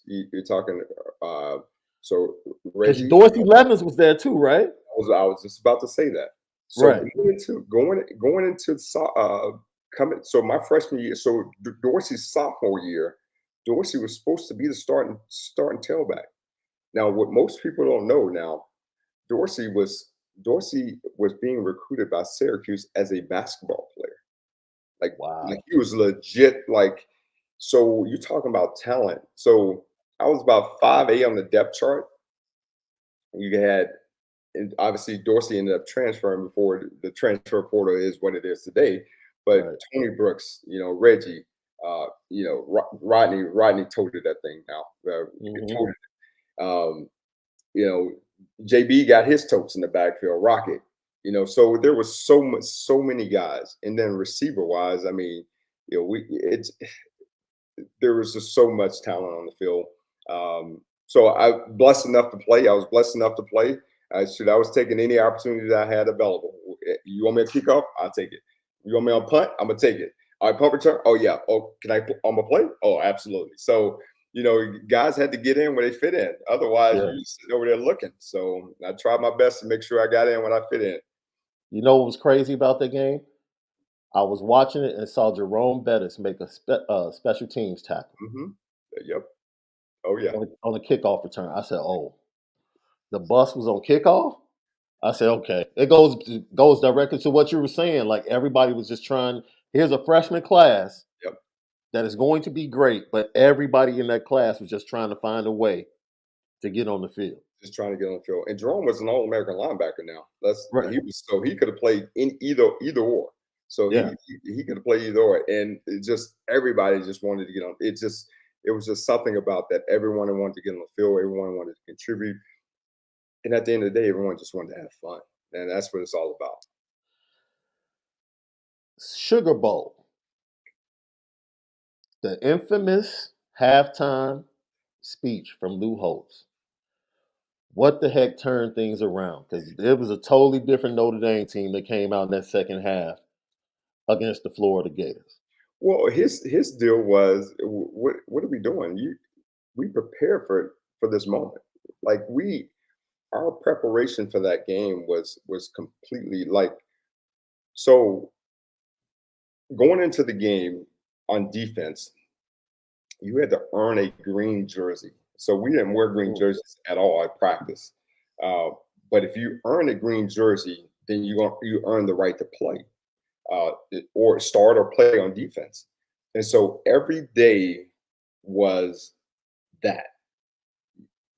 you're talking. Uh, so Because Reggie, Dorsey Levens was there too, right? I was just about to say that. So Right. going into coming. So my freshman year. So Dorsey's sophomore year, Dorsey was supposed to be the starting tailback. Now, what most people don't know now, Dorsey was being recruited by Syracuse as a basketball player. Like Wow. he was legit. Like, so you're talking about talent. So I was about 5A on the depth chart. You had, and obviously Dorsey ended up transferring before the transfer portal is what it is today. But Right. Tony Brooks, Reggie, Rodney toted that thing now. Hmm. Toted it. You know, JB got his totes in the backfield, Rocket. So there was so many guys, and then receiver wise, I mean, we it's there was just so much talent on the field. So I blessed enough to play. I was blessed enough to play. I was taking any opportunity that I had available. You want me to kick off? I'll take it. You want me on punt? I'm gonna take it. All right, punt return. Oh yeah. Oh, can I? I'm gonna play. Oh, absolutely. So guys had to get in where they fit in. Otherwise, Yeah. you just sit over there looking. So I tried my best to make sure I got in when I fit in. You know what was crazy about that game? I was watching it and saw Jerome Bettis make a special teams tackle Mhm. Yep. Oh, yeah. on a kickoff return. I said, "Oh, the bus was on kickoff." I said, "Okay." It goes directly to what you were saying. Like everybody was just trying. Here's a freshman class Yep. that is going to be great, but everybody in that class was just trying to find a way to get on the field. Just trying to get on the field. And Jerome was an All-American linebacker now. Right. He was so he could have played in either or. So Yeah. he could have played either or. And it just everybody just wanted to get on. It was just something about that. Everyone wanted to get on the field. Everyone wanted to contribute. And at the end of the day, everyone just wanted to have fun. And that's what it's all about. Sugar Bowl, the infamous halftime speech from Lou Holtz. What the heck turned things around? Because it was a totally different Notre Dame team that came out in that second half against the Florida Gators. Well, his deal was, what are we doing? We prepared for this moment. Like our preparation for that game was completely like so going into the game on defense, you had to earn a green jersey. So we didn't wear green Ooh, jerseys at all at practice. Uh, but if you earn a green jersey, then you earn the right to play, or start or play on defense. And so every day was that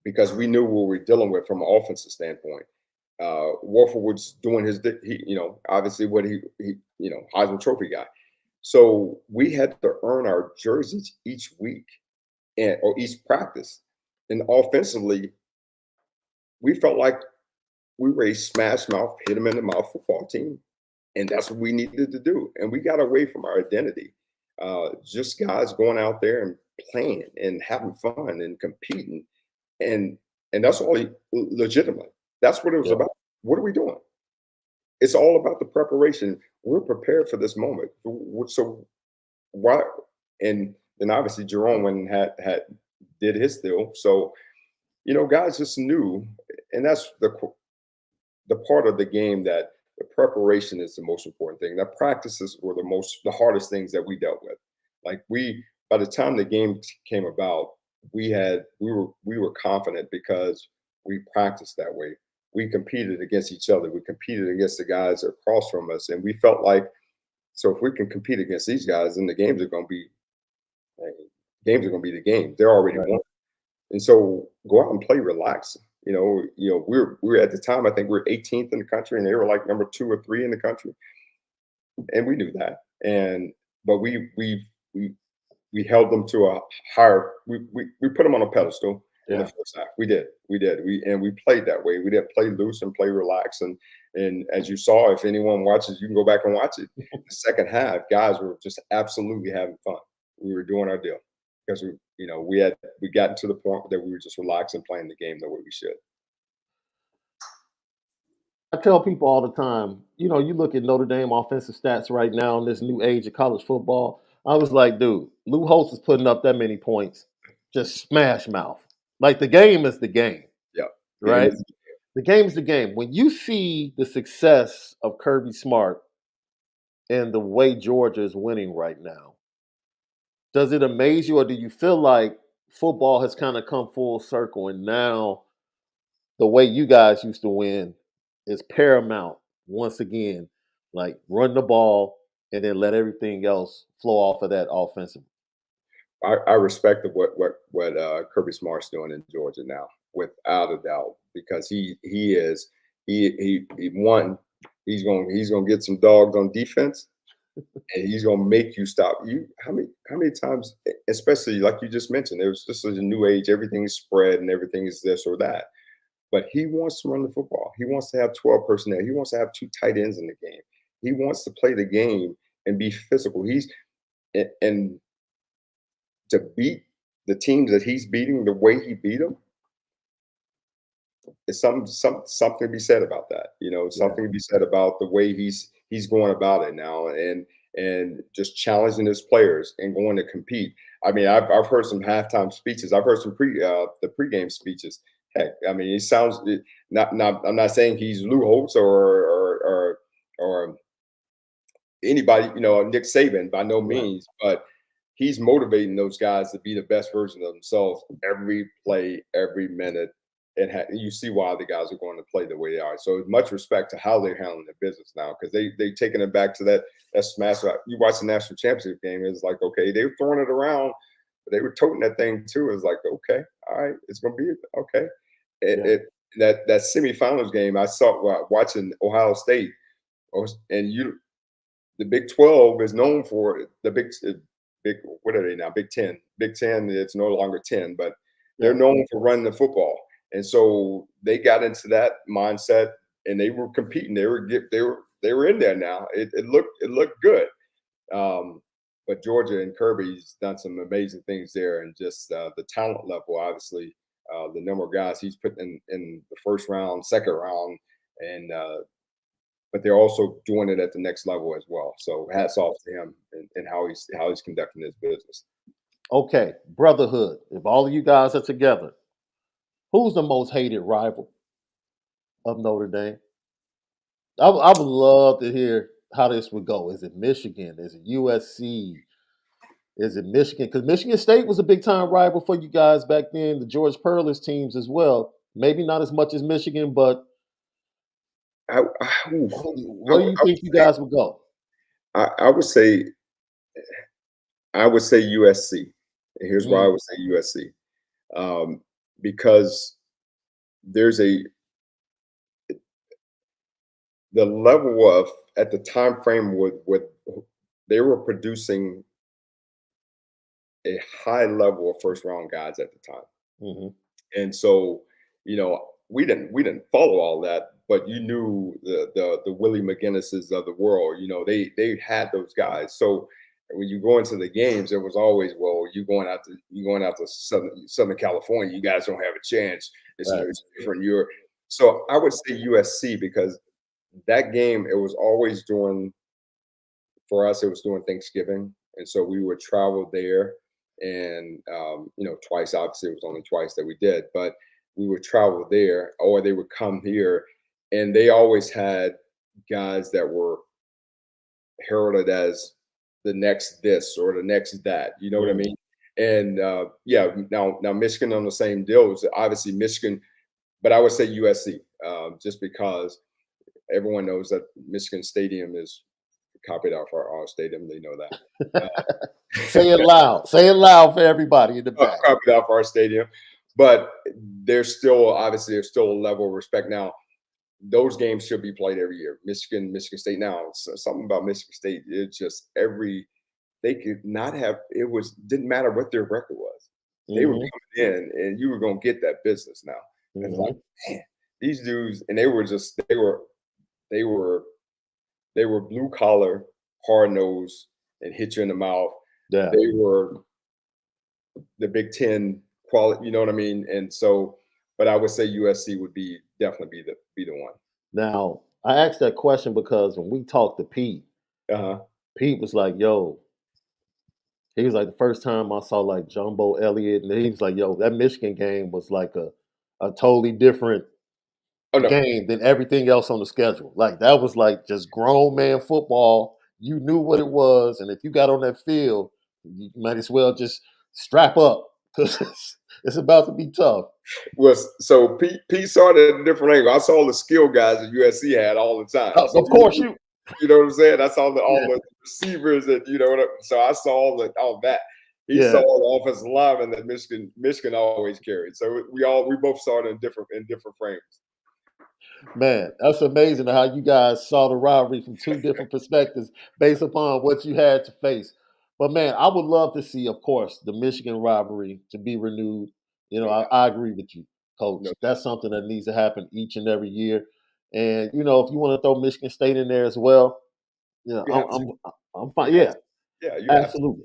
because we knew what we were dealing with from an offensive standpoint. Warford was doing obviously what Heisman Trophy guy. So we had to earn our jerseys each week or each practice. And offensively, we felt like we were a smash mouth, hit them in the mouth football team. And that's what we needed to do. And we got away from our identity. Just guys going out there and playing and having fun and competing. And that's all legitimate. That's what it was yeah. about. What are we doing? It's all about the preparation. We're prepared for this moment. So why? And then obviously Jerome went and had did his deal. So guys just knew, and that's the part of the game that the preparation is the most important thing. The practices were the hardest things that we dealt with. Like by the time the game came about, we were confident because we practiced that way. We competed against each other. We competed against the guys across from us, and we felt like so if we can compete against these guys, then the games are going to be the game. They're already Right. won. And so go out and play relax. We're at the time I think we're 18th in the country, and they were like number 2 or 3 in the country, and we knew that. But we held them to a higher. We put them on a pedestal in the Yeah. first half. We did. We played that way. We didn't play loose and play relax. And as you saw, if anyone watches, you can go back and watch it. The second half, guys were just absolutely having fun. We were doing our deal because we got to the point that we were just relaxing, playing the game the way we should. I tell people all the time, you look at Notre Dame offensive stats right now in this new age of college football. I was like, dude, Lou Holtz is putting up that many points, just smash mouth. Like the game is the game, Yeah, game right? is The game's the game. When you see the success of Kirby Smart and the way Georgia is winning right now, does it amaze you, or do you feel like football has kind of come full circle and now the way you guys used to win is paramount once again? Like run the ball and then let everything else flow off of that offensive. I respect what Kirby Smart's doing in Georgia now, without a doubt, because he won. He's gonna get some dogs on defense, and he's gonna make you stop. How many times, especially like you just mentioned, this is a new age. Everything is spread and everything is this or that. But he wants to run the football. He wants to have 12 personnel. He wants to have 2 tight ends in the game. He wants to play the game and be physical. And to beat the teams that he's beating the way he beat them, it's something to be said about that. Yeah. Something to be said about the way he's going about it now, and just challenging his players and going to compete. I mean, I've heard some halftime speeches. I've heard some the pregame speeches. Heck, I mean, it sounds not. I'm not saying he's Lou Holtz or anybody, Nick Saban by no Right. means, but he's motivating those guys to be the best version of themselves every play, every minute. And you see why the guys are going to play the way they are. So much respect to how they're handling their business now, because they taking it back to that smash. You watch the national championship game, it's like, okay, they were throwing it around, but they were toting that thing too. It's like, okay, all right, it's gonna be okay. Yeah. That semifinals game, I saw watching Ohio State, and the Big 12 is known for the big. What are they now? Big 10. Big 10. It's no longer 10, but they're Yeah. known for running the football, and so they got into that mindset, and they were competing. They were in there now. It looked good. Um, but Georgia and Kirby's done some amazing things there, and just the talent level, obviously, the number of guys he's put in the first round, second round, and but they're also doing it at the next level as well. So hats off to him and how he's conducting his business. Okay, brotherhood. If all of you guys are together, who's the most hated rival of Notre Dame? I would love to hear how this would go. Is it Michigan? Is it USC? Is it Michigan? Because Michigan State was a big time rival for you guys back then. The George Perlis teams as well. Maybe not as much as Michigan, but Oof. where do you think you guys would go? I would say USC. And here's why I Mm, would say USC. Because there's the level of at the time frame with they were producing a high level of first round guys at the time. mhm. And so, we didn't follow all that, but you knew the Willie McGinnises of the world. They had those guys. So when you go into the games, it was always, well, you going out to Southern California, you guys don't have a chance. Right. It's different. So I would say USC, because that game, it was always during for us, it was during Thanksgiving, and so we would travel there, and twice. Obviously, it was only twice that we did, but we would travel there, or they would come here, and they always had guys that were heralded as the next this or the next that. You know what I Mm. mean? And yeah, now Michigan on the same deal. Was obviously Michigan, but I would say USC, just because everyone knows that Michigan Stadium is copied off our stadium. They know that. Say it loud. Say it loud for everybody in the back. Copied off our stadium, but there's still a level of respect. Now, those games should be played every year. Michigan State. Now, something about Michigan State, it's just they could not have. Didn't matter what their record was. They were Hmm. coming in, and you were gonna get that business now. And it's like, Hmm. man, these dudes, and they were they were blue collar, hard nosed, and hit you in the mouth. Yeah. They were the Big Ten quality, you know what I mean? And so, but I would say USC would definitely be the one. Now, I asked that question because when we talked to Pete, Uh-huh. Pete was like, yo, he was like, the first time I saw like Jumbo Elliott, and he was like, yo, that Michigan game was like a totally different Oh no. game than everything else on the schedule. Like that was like just grown man football. You knew what it was, and if you got on that field, you might as well just strap up because it's about to be tough. So Pete saw it at a different angle. I saw the skill guys that USC had all the time. So Of course, you. you know what I'm saying? I saw all Yeah, the receivers, and so I saw all that. He saw yeah. the offensive lineman that Michigan always carried. So we both saw it in different frames. Man, that's amazing how you guys saw the rivalry from two different perspectives based upon what you had to face. But man, I would love to see, of course, the Michigan rivalry to be renewed. No doubt. I agree with you, Coach. No That's something that needs to happen each and every year. And if you want to throw Michigan State in there as well, You have to. I'm You fine. have Yeah, to. Yeah, you have to. absolutely,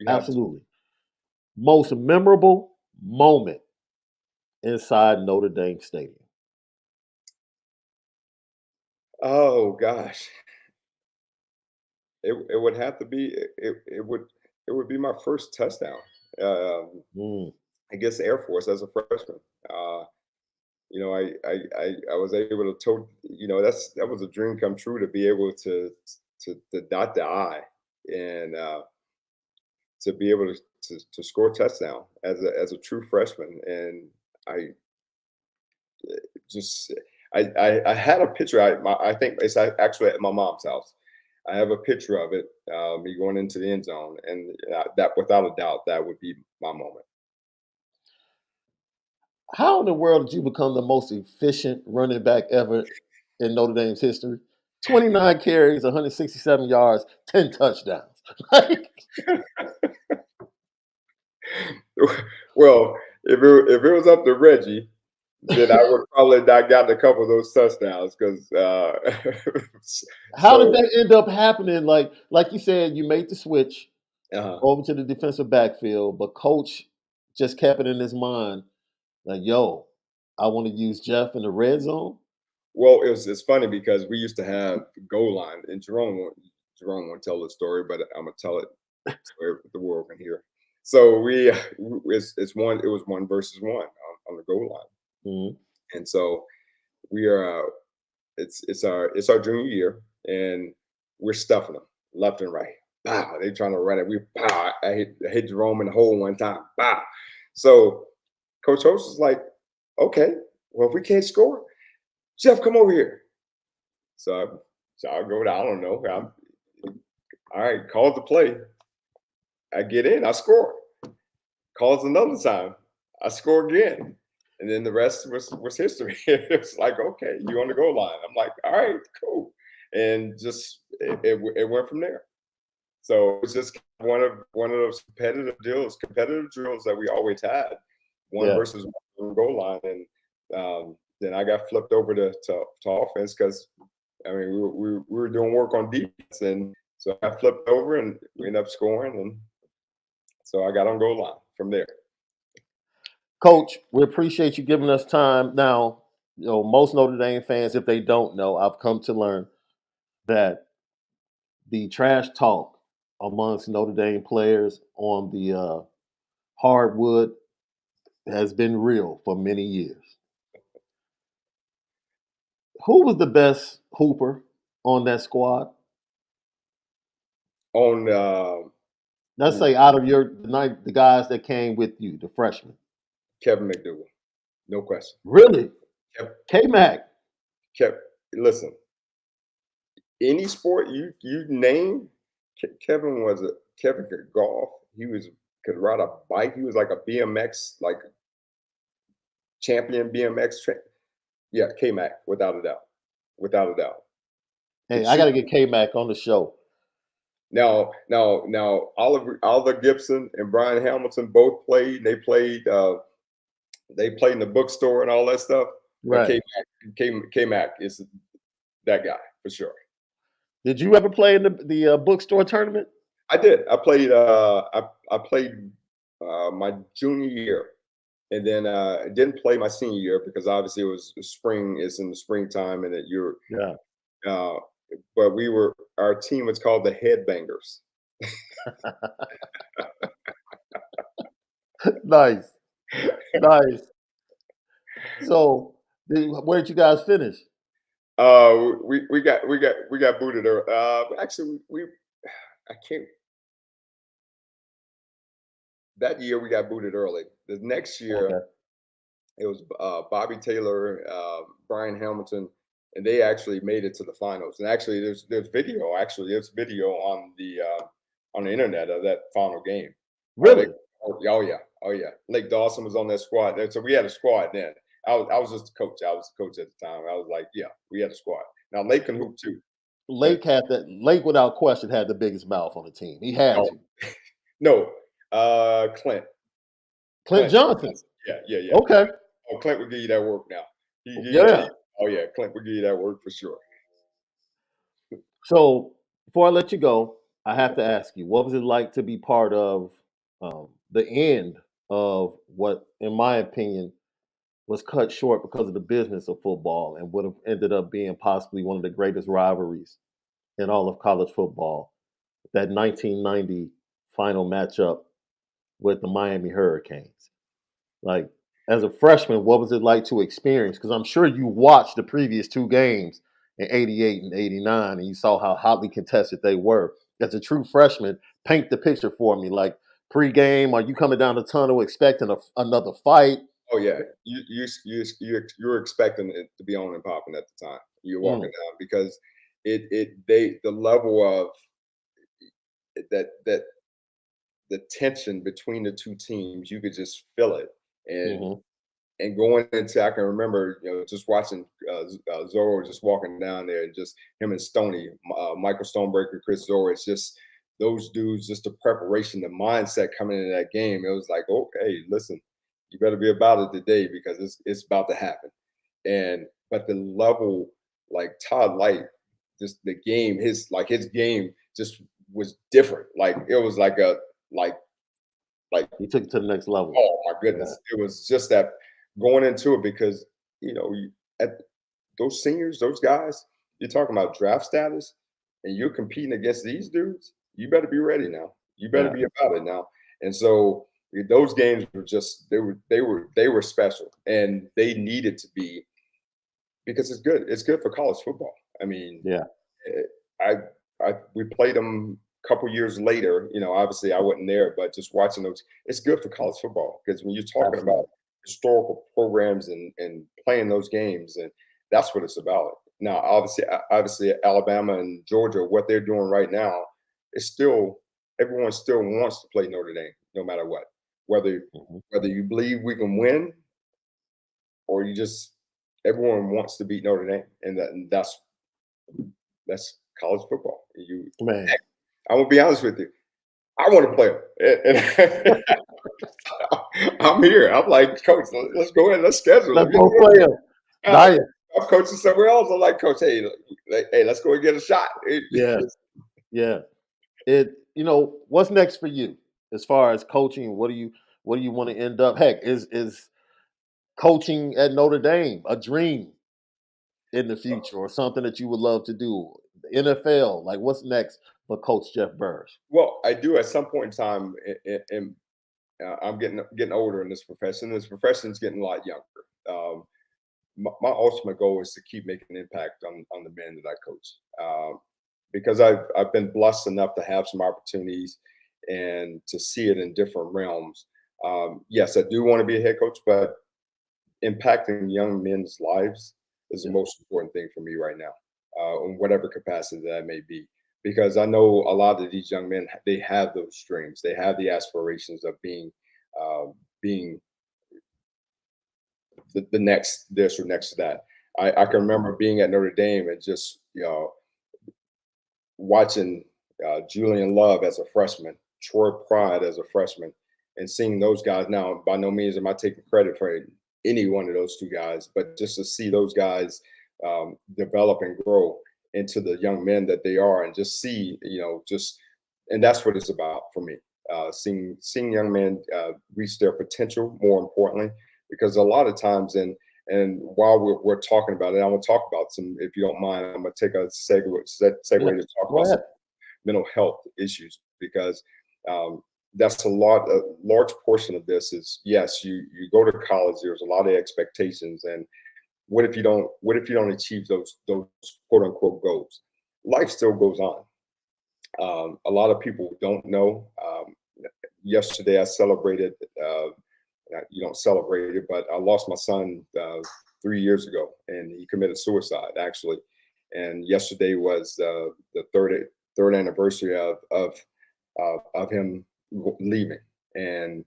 You have to. absolutely. Most memorable moment inside Notre Dame Stadium. Oh gosh. It would have to be it would be my first touchdown. Um, Mm, I guess Air Force as a freshman. Uh, I was able to that was a dream come true to be able to to dot the I and to be able to score a touchdown as a true freshman. And I just I had a picture. I think it's actually at my mom's house. I have a picture of it, me going into the end zone, and that without a doubt that would be my moment. How in the world did you become the most efficient running back ever in Notre Dame's history? 29 carries, 167 yards, 10 touchdowns. Like, Well, if it was up to Reggie, then I would probably not gotten a couple of those touchdowns because how did so that end up happening? Like you said, you made the switch uh over to the defensive backfield, but coach just kept it in his mind, like, yo, I want to use Jeff in the red zone. well, it's funny because we used to have goal line, and Jerome won't tell the story, but I'm gonna tell it so the world can hear. So it was 1 versus 1 on the goal line, Mhm. and so we are it's our junior year, and we're stuffing them left and right. Pow, they trying to run it. We pow. I hit Jerome in the hole one time. Pow. So Coach Host is like, okay, well if we can't score, Jeff, come over here. So I go down. I don't know. All right. Calls the play. I get in. I score. Calls another time. I score again. And then the rest was history. It's like, okay, you on the goal line. I'm like, all right, cool. And just it went from there. So it's just one of those competitive drills that we always had, one Yeah. versus one on the goal line. And then I got flipped over to offense because I mean we were doing work on defense, and so I flipped over and we ended up scoring, and so I got on goal line from there. Coach, we appreciate you giving us time. Now, most Notre Dame fans, if they don't know, I've come to learn that the trash talk amongst Notre Dame players on the hardwood has been real for many years. Who was the best hooper on that squad? On Let's say out of the guys that came with you, the freshmen. Kevin McDougal, no question. Really? Kept K Mac. kept listen. Any sport you name, Kevin could golf. He could ride a bike. He was like a BMX champion BMX. Yeah, K Mac without a doubt, without a doubt. Could Hey, I shoot. gotta get K Mac on the show. Now, Oliver Gibson and Brian Hamilton both played. They played in the bookstore and all that stuff. But Right. K Mac is that guy for sure. Did you ever play in the bookstore tournament? I did. I played my junior year, and then I didn't play my senior year because obviously it was spring. It's in the springtime, and you're. Yeah. Uh, but our team was called the Headbangers. Nice. Nice. So, where did you guys finish? We got booted. Actually, we I can't. That year we got booted early. The next year Okay. it was Bobby Taylor, Brian Hamilton, and they actually made it to the finals. And actually, there's video. Actually, there's video on the internet of that final game. They, Really? oh yeah. Lake Dawson was on that squad. So we had a squad then. I was just a coach. I was a coach at the time. I was like, yeah, we had a squad. Now Lake can hoop too, but Lake without question had the biggest mouth on the team. He had no, to. no, Clint, Clint Johnson. yeah. Okay. Oh, Clint would give you that work now. Yeah. Oh yeah, Clint would give you that work for sure. So before I let you go, I have to ask you, what was it like to be part of the end of what, in my opinion, was cut short because of the business of football and would have ended up being possibly one of the greatest rivalries in all of college football? That 1990 final matchup with the Miami Hurricanes. Like, as a freshman, what was it like to experience? Because I'm sure you watched the previous two games in 88 and 89, and you saw how hotly contested they were. As a true freshman, paint the picture for me. Like pregame, are you coming down the tunnel expecting another fight? Oh yeah, you're expecting it to be on and popping at the time. You're walking Mm, down because the level of that the tension between the two teams, you could just feel it. And hmm going into, I can remember, just watching Zorro just walking down there, and just him and Stoney, Michael Stonebreaker, Chris Zorro. It's just those dudes, just the preparation, the mindset coming into that game. It was like, okay, listen, you better be about it today because it's about to happen. And but the level, like Todd Light, just the game, his game just was different. Like it was like like He took it to the next level. oh my Yeah. goodness, it was just that going into it because at those seniors, those guys, you're talking about draft status, and you're competing against these dudes. You better be ready now. You better Yeah. be about it now. And so those games were just they were special, and they needed to be because it's good. It's good for college football. I mean, Yeah. eh, I we played them a couple years later. Obviously I wasn't there, but just watching those, it's good for college football because when you're talking about Absolutely. historical programs and playing those games, and that's what it's about. Now, obviously, Alabama and Georgia, what they're doing right now, is still everyone still wants to play Notre Dame, no matter what. Whether Mhm. whether you believe we can win or you just everyone wants to beat Notre Dame, and that's college football. Man. I'm gonna be honest with you. I want to play them, and I'm here. I'm like, Coach, let's go ahead, let's schedule Let's them. go play him. Uh, Nice. I'm coaching somewhere else. I'm like, Coach, hey, hey, let's go and get a shot. Yeah. Yeah. What's next for you as far as coaching? What do you want to end up? Heck, is coaching at Notre Dame a dream in the future or something that you would love to do? The NFL, like what's next for Coach Jeff Burris? Well, I do at some point in time, and I'm getting older in this profession. This profession is getting a lot younger. My ultimate goal is to keep making an impact on the men that I coach. Because I've been blessed enough to have some opportunities and to see it in different realms. Yes, I do want to be a head coach, but impacting young men's lives is the Yeah. most important thing for me right now, in whatever capacity that may be. Because I know a lot of these young men, they have those dreams, they have the aspirations of being the next this or next to that. I can remember being at Notre Dame and just watching Julian Love as a freshman, Troy Pride as a freshman, and seeing those guys. Now, by no means am I taking credit for any one of those two guys, but just to see those guys develop and grow into the young men that they are, and just see, and that's what it's about for me. Seeing young men reach their potential. More importantly, because a lot of times, and while we're talking about it, I want to talk about some, if you don't mind, I'm going to take a Yeah. segue to talk Go about some ahead. mental health issues because um, that's a large portion of this is, yes, you go to college, there's a lot of expectations, and what if you don't achieve those quote unquote goals? Life still goes on. A lot of people don't know. Yesterday I celebrated. You don't celebrate it, but I lost my son 3 years ago, and he committed suicide actually. And yesterday was the third anniversary of him leaving. And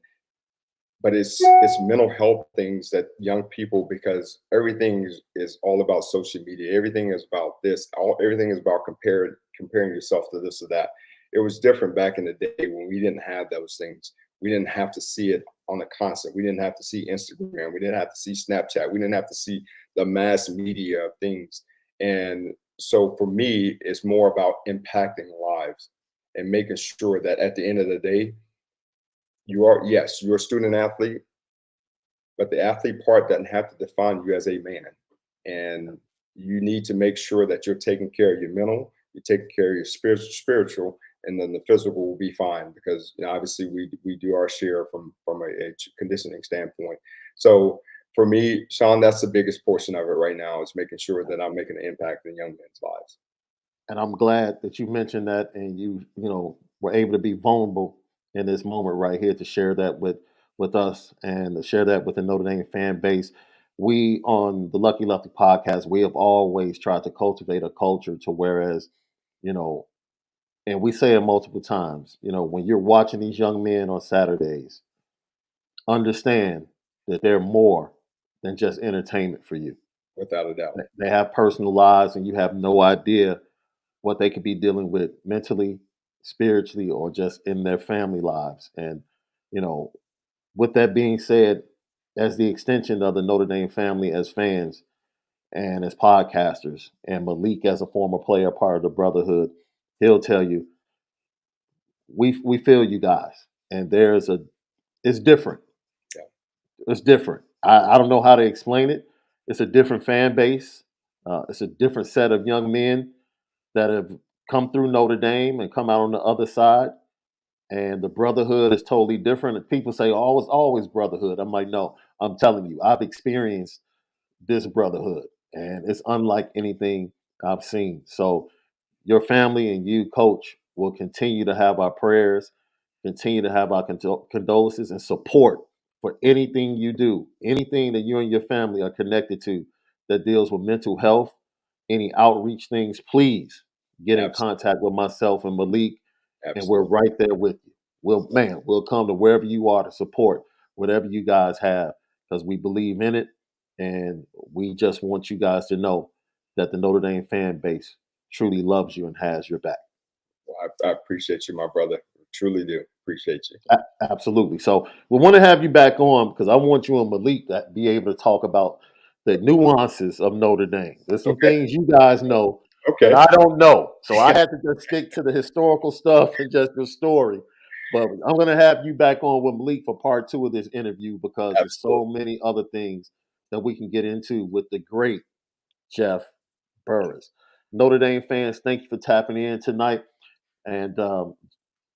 but it's mental health things that young people, because everything is all about social media. Everything is about this. Everything is about comparing yourself to this or that. It was different back in the day when we didn't have those things. We didn't have to see it on a constant. We didn't have to see Instagram. We didn't have to see Snapchat. We didn't have to see the mass media of things. And so for me, it's more about impacting lives and making sure that at the end of the day, you're a student athlete, but the athlete part doesn't have to define you as a man. And you need to make sure that you're taking care of your mental, you're taking care of your spiritual, and then the physical will be fine because obviously we do our share from a conditioning standpoint. So for me, Shaun, that's the biggest portion of it right now is making sure that I'm making an impact in young men's lives. And I'm glad that you mentioned that, and were able to be vulnerable in this moment right here to share that with us and to share that with the Notre Dame fan base. We on the Lucky Lefty podcast, we have always tried to cultivate a culture to whereas, you know, and we say it multiple times, when you're watching these young men on Saturdays, understand that they're more than just entertainment for you. Without a doubt. They have personal lives, and you have no idea what they could be dealing with mentally, spiritually, or just in their family lives. And, you know, with that being said, as the extension of the Notre Dame family as fans and as podcasters, and Malik as a former player, part of the brotherhood, he'll tell you, we feel you guys. And it's different. Yeah. It's different. I don't know how to explain it. It's a different fan base. It's a different set of young men that have come through Notre Dame and come out on the other side. And the brotherhood is totally different. And people say, oh, it's always brotherhood. I'm like, no, I'm telling you, I've experienced this brotherhood, and it's unlike anything I've seen. So your family and you, coach, will continue to have our prayers, continue to have our condolences and support for anything you do, anything that you and your family are connected to that deals with mental health, any outreach things. Please get in Absolutely. contact with myself and Malik, and we're Absolutely. right there with you. We'll come to wherever you are to support whatever you guys have because we believe in it, and we just want you guys to know that the Notre Dame fan base truly loves you and has your back. Well, I appreciate you, my brother. Truly do. Appreciate you. Absolutely. So we want to have you back on because I want you and Malik to be able to talk about the nuances of Notre Dame. There's some Okay. things you guys know that Okay. I don't know. So I had to just stick to the historical stuff and just the story. But I'm going to have you back on with Malik for part two of this interview because there's so Absolutely. many other things that we can get into with the great Jeff Burris. Notre Dame fans, thank you for tapping in tonight. And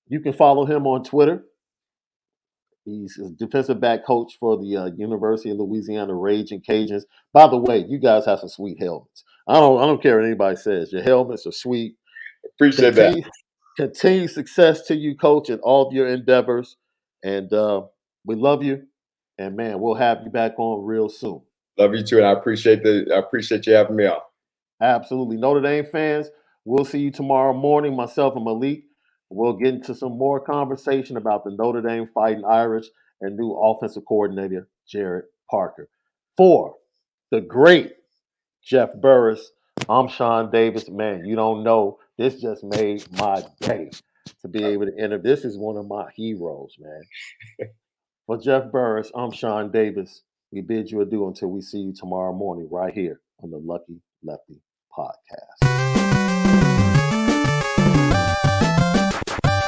you can follow him on Twitter. He's a defensive back coach for the University of Louisiana Raging Cajuns. By the way, you guys have some sweet helmets. I don't care what anybody says. Your helmets are sweet. Appreciate that. Continue success to you, coach, in all of your endeavors. And we love you. And man, we'll have you back on real soon. Love you too, and I appreciate you having me on. Absolutely. Notre Dame fans, we'll see you tomorrow morning, myself and Malik. We'll get into some more conversation about the Notre Dame Fighting Irish and new offensive coordinator, Jared Parker. For the great Jeff Burris, I'm Shaun Davis. Man, you don't know. This just made my day to be able to enter. This is one of my heroes, man. For Jeff Burris, I'm Shaun Davis. We bid you adieu until we see you tomorrow morning right here on the Lucky Lefty podcast.